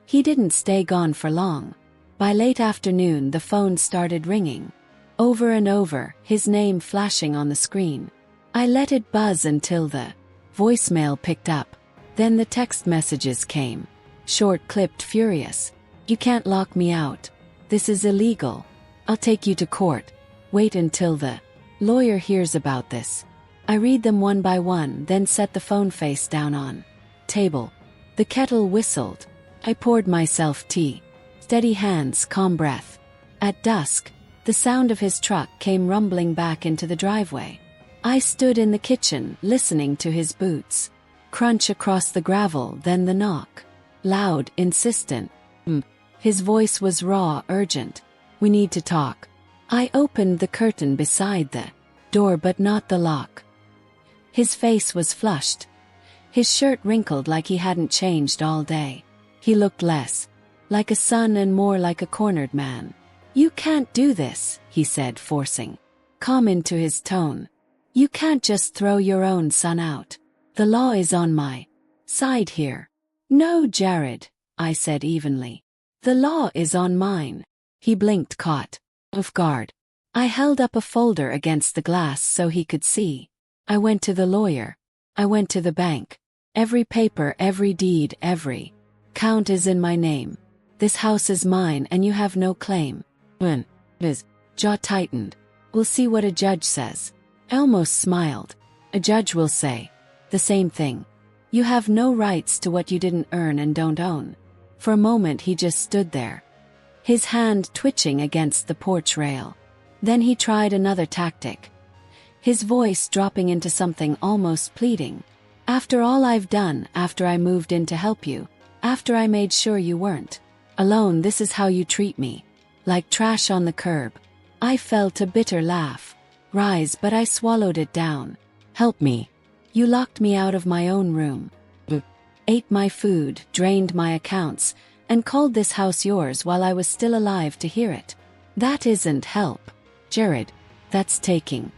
He didn't stay gone for long. By late afternoon, the phone started ringing. Over and over, his name flashing on the screen. I let it buzz until the voicemail picked up. Then the text messages came. Short, clipped, furious. "You can't lock me out. This is illegal. I'll take you to court. Wait until the lawyer hears about this." I read them one by one, then set the phone face down on table. The kettle whistled. I poured myself tea. Steady hands, calm breath. At dusk, the sound of his truck came rumbling back into the driveway. I stood in the kitchen, listening to his boots crunch across the gravel, then the knock. Loud, insistent. His voice was raw, urgent. "We need to talk." I opened the curtain beside the door, but not the lock. His face was flushed. His shirt wrinkled like he hadn't changed all day. He looked less like a son and more like a cornered man. "You can't do this," he said, forcing calm into his tone. "You can't just throw your own son out. The law is on my side here." "No, Jared," I said evenly. "The law is on mine." He blinked, caught off guard. I held up a folder against the glass so he could see. I went to the lawyer. I went to the bank. Every paper, every deed, every count is in my name. This house is mine and you have no claim. When his jaw tightened. "We'll see what a judge says." I almost smiled. "A judge will say the same thing. You have no rights to what you didn't earn and don't own." For a moment he just stood there, his hand twitching against the porch rail. Then he tried another tactic, his voice dropping into something almost pleading. "After all I've done, after I moved in to help you, After I made sure you weren't alone, this is how you treat me. Like trash on the curb. I felt a bitter laugh rise, but I swallowed it down. Help me. You locked me out of my own room. Ate my food, drained my accounts, and called this house yours while I was still alive to hear it. That isn't help, Jared. That's taking.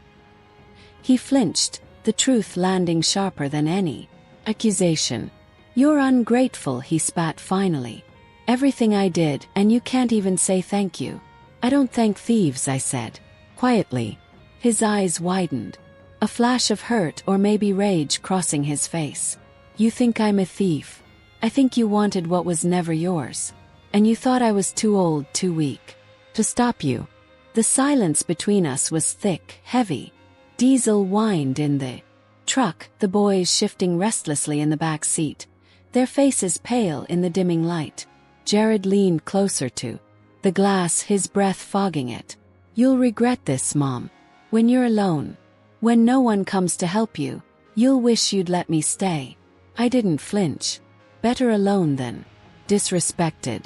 He flinched, the truth landing sharper than any accusation. You're ungrateful, he spat finally. Everything I did, and you can't even say thank you. I don't thank thieves, I said, quietly. His eyes widened. A flash of hurt or maybe rage crossing his face. You think I'm a thief? I think you wanted what was never yours. And you thought I was too old, too weak to stop you. The silence between us was thick, heavy. Diesel whined in the truck, the boys shifting restlessly in the back seat, their faces pale in the dimming light. Jared leaned closer to the glass, his breath fogging it. You'll regret this, Mom. When you're alone, when no one comes to help you, you'll wish you'd let me stay. I didn't flinch. Better alone than disrespected.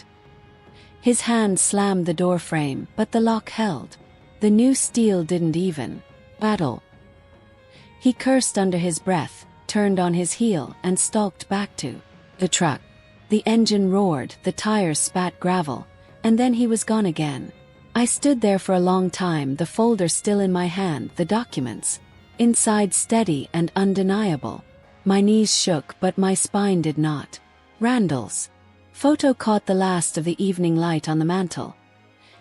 His hand slammed the door frame, but the lock held. The new steel didn't even rattle. He cursed under his breath, turned on his heel, and stalked back to the truck. The engine roared, the tires spat gravel, and then he was gone again. I stood there for a long time, the folder still in my hand, the documents inside steady and undeniable. My knees shook, but my spine did not. Randall's photo caught the last of the evening light on the mantel.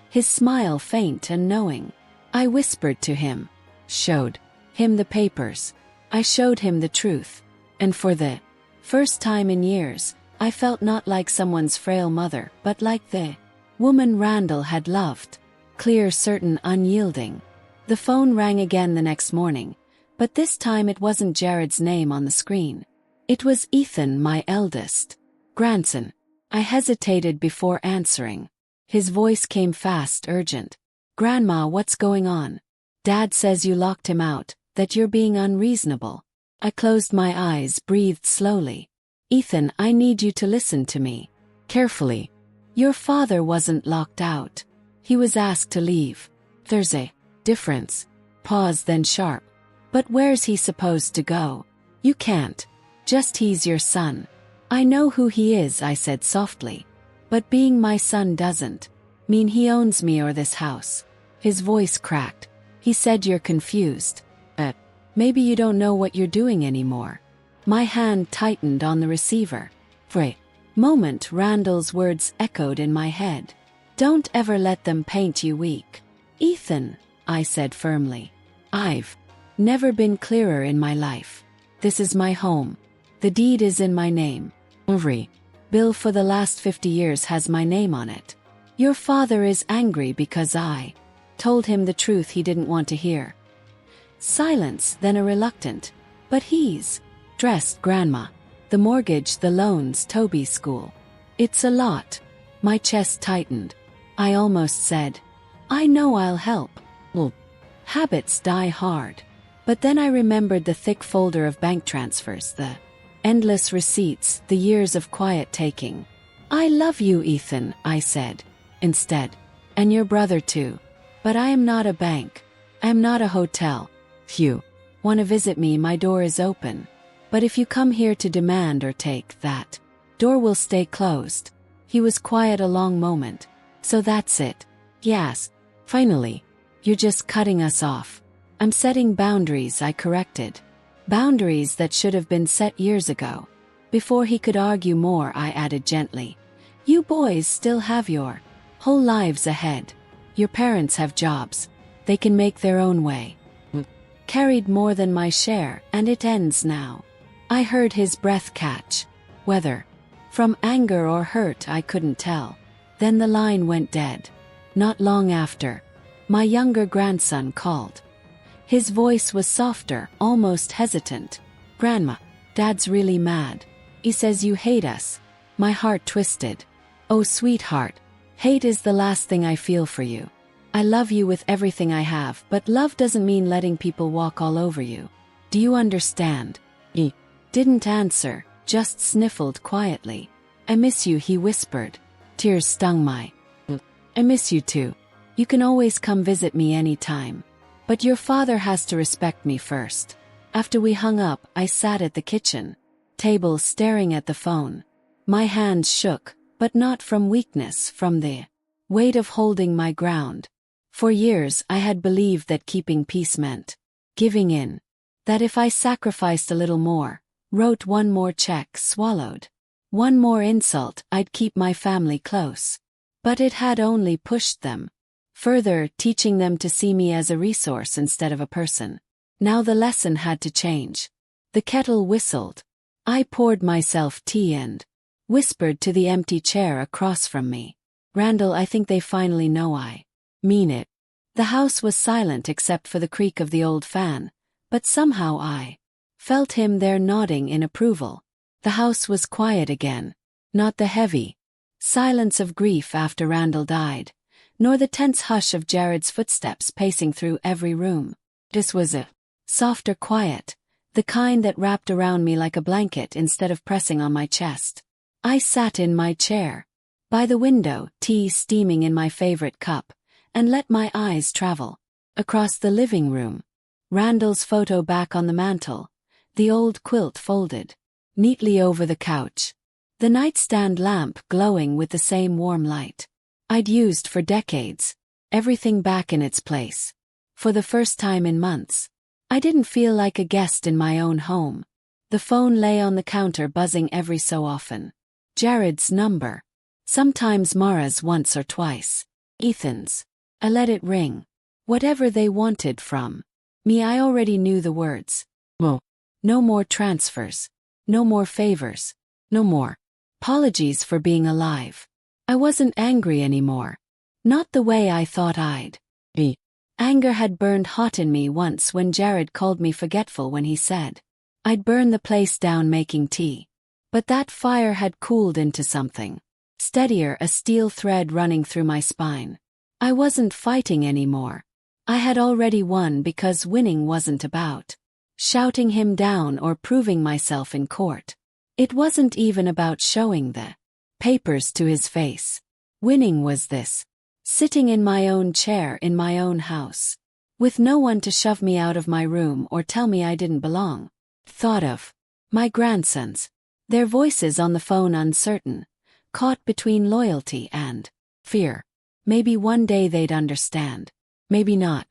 His smile faint and knowing. I whispered to him, showed him the papers. I showed him the truth. And for the first time in years, I felt not like someone's frail mother, but like the woman Randall had loved. Clear, certain, unyielding. The phone rang again the next morning, but this time it wasn't Jared's name on the screen. It was Ethan, my eldest grandson. I hesitated before answering. His voice came fast, urgent. Grandma, what's going on? Dad says you locked him out, that you're being unreasonable. I closed my eyes, breathed slowly. Ethan, I need you to listen to me carefully. Your father wasn't locked out. He was asked to leave. There's a difference. Pause, then sharp. But where's he supposed to go? You can't. Just he's your son. I know who he is, I said softly. But being my son doesn't mean he owns me or this house. His voice cracked. He said you're confused. Maybe you don't know what you're doing anymore. My hand tightened on the receiver. For a moment, Randall's words echoed in my head. Don't ever let them paint you weak. Ethan, I said firmly. I've never been clearer in my life. This is my home. The deed is in my name. Every bill for the last 50 years has my name on it. Your father is angry because I told him the truth he didn't want to hear. Silence, then a reluctant, but he's dressed, Grandma. The mortgage, the loans, Toby's school. It's a lot. My chest tightened. I almost said, I know I'll help. Well, habits die hard. But then I remembered the thick folder of bank transfers, the endless receipts, the years of quiet taking. I love you, Ethan, I said, instead. And your brother too. But I am not a bank. I am not a hotel. If you want to visit me, my door is open. But if you come here to demand or take, that door will stay closed. He was quiet a long moment. So that's it. Yes. Finally. You're just cutting us off. I'm setting boundaries, I corrected. Boundaries that should have been set years ago. Before he could argue more, I added gently. You boys still have your whole lives ahead. Your parents have jobs. They can make their own way. Carried more than my share, and it ends now. I heard his breath catch. Whether from anger or hurt, I couldn't tell. Then the line went dead. Not long after, my younger grandson called. His voice was softer, almost hesitant. Grandma, Dad's really mad. He says you hate us. My heart twisted. Oh, sweetheart, hate is the last thing I feel for you. I love you with everything I have, but love doesn't mean letting people walk all over you. Do you understand? He didn't answer, just sniffled quietly. I miss you, he whispered. Tears stung my. I miss you too. You can always come visit me anytime. But your father has to respect me first. After we hung up, I sat at the kitchen table staring at the phone. My hands shook, but not from weakness, from the weight of holding my ground. For years I had believed that keeping peace meant giving in. That if I sacrificed a little more, wrote one more check, swallowed one more insult, I'd keep my family close. But it had only pushed them further, teaching them to see me as a resource instead of a person. Now the lesson had to change. The kettle whistled. I poured myself tea and whispered to the empty chair across from me. Randall, I think they finally know I mean it. The house was silent except for the creak of the old fan, but somehow I felt him there nodding in approval. The house was quiet again. Not the heavy silence of grief after Randall died, nor the tense hush of Jared's footsteps pacing through every room. This was a softer quiet, the kind that wrapped around me like a blanket instead of pressing on my chest. I sat in my chair, by the window, tea steaming in my favorite cup, and let my eyes travel across the living room. Randall's photo back on the mantel, the old quilt folded neatly over the couch, the nightstand lamp glowing with the same warm light I'd used for decades, everything back in its place. For the first time in months, I didn't feel like a guest in my own home. The phone lay on the counter buzzing every so often. Jared's number. Sometimes Mara's once or twice. Ethan's. I let it ring. Whatever they wanted from me, I already knew the words. No more transfers. No more favors. No more apologies for being alive. I wasn't angry anymore. Not the way I thought I'd be. Anger had burned hot in me once when Jared called me forgetful when he said I'd burn the place down making tea. But that fire had cooled into something steadier, a steel thread running through my spine. I wasn't fighting anymore. I had already won because winning wasn't about shouting him down or proving myself in court. It wasn't even about showing the papers to his face. Winning was this. Sitting in my own chair in my own house, with no one to shove me out of my room or tell me I didn't belong. Thought of my grandsons, their voices on the phone uncertain, caught between loyalty and fear. Maybe one day they'd understand. Maybe not.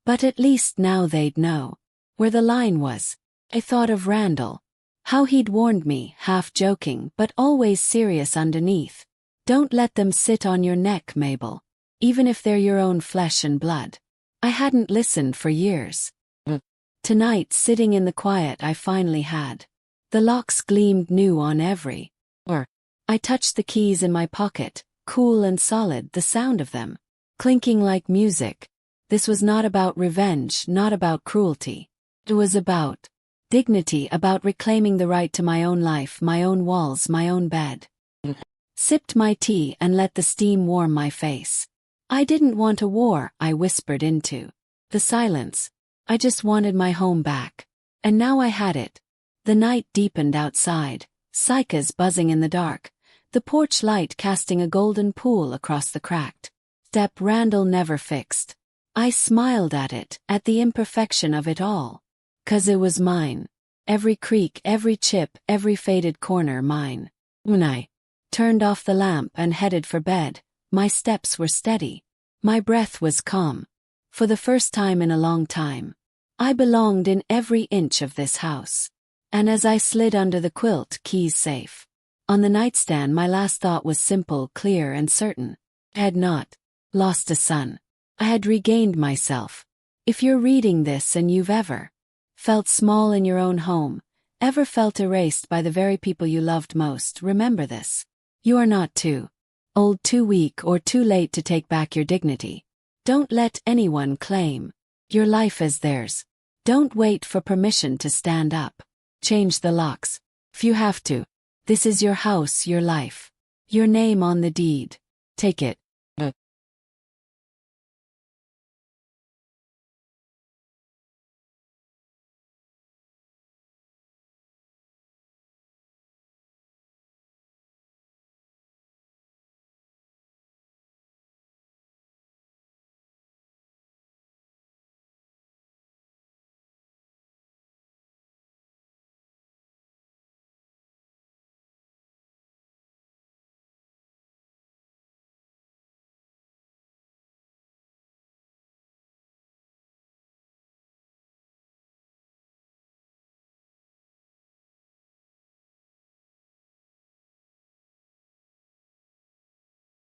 But at least now they'd know where the line was. I thought of Randall. How he'd warned me, half joking but always serious underneath. Don't let them sit on your neck, Mabel. Even if they're your own flesh and blood. I hadn't listened for years. Tonight, sitting in the quiet, I finally had. The locks gleamed new on every door. I touched the keys in my pocket, cool and solid, the sound of them clinking like music. This was not about revenge, not about cruelty. It was about dignity, about reclaiming the right to my own life, my own walls, my own bed. Sipped my tea and let the steam warm my face. I didn't want a war, I whispered into the silence. I just wanted my home back. And now I had it. The night deepened outside, cicadas buzzing in the dark, the porch light casting a golden pool across the cracked step Randall never fixed. I smiled at it, at the imperfection of it all. 'Cause it was mine. Every creak, every chip, every faded corner mine. When I turned off the lamp and headed for bed, my steps were steady. My breath was calm. For the first time in a long time, I belonged in every inch of this house. And as I slid under the quilt, keys safe on the nightstand, my last thought was simple, clear and certain. I had not lost a son. I had regained myself. If you're reading this and you've ever felt small in your own home, ever felt erased by the very people you loved most, remember this. You are not too old, too weak, or too late to take back your dignity. Don't let anyone claim your life as theirs. Don't wait for permission to stand up. Change the locks if you have to. This is your house, your life, your name on the deed. Take it.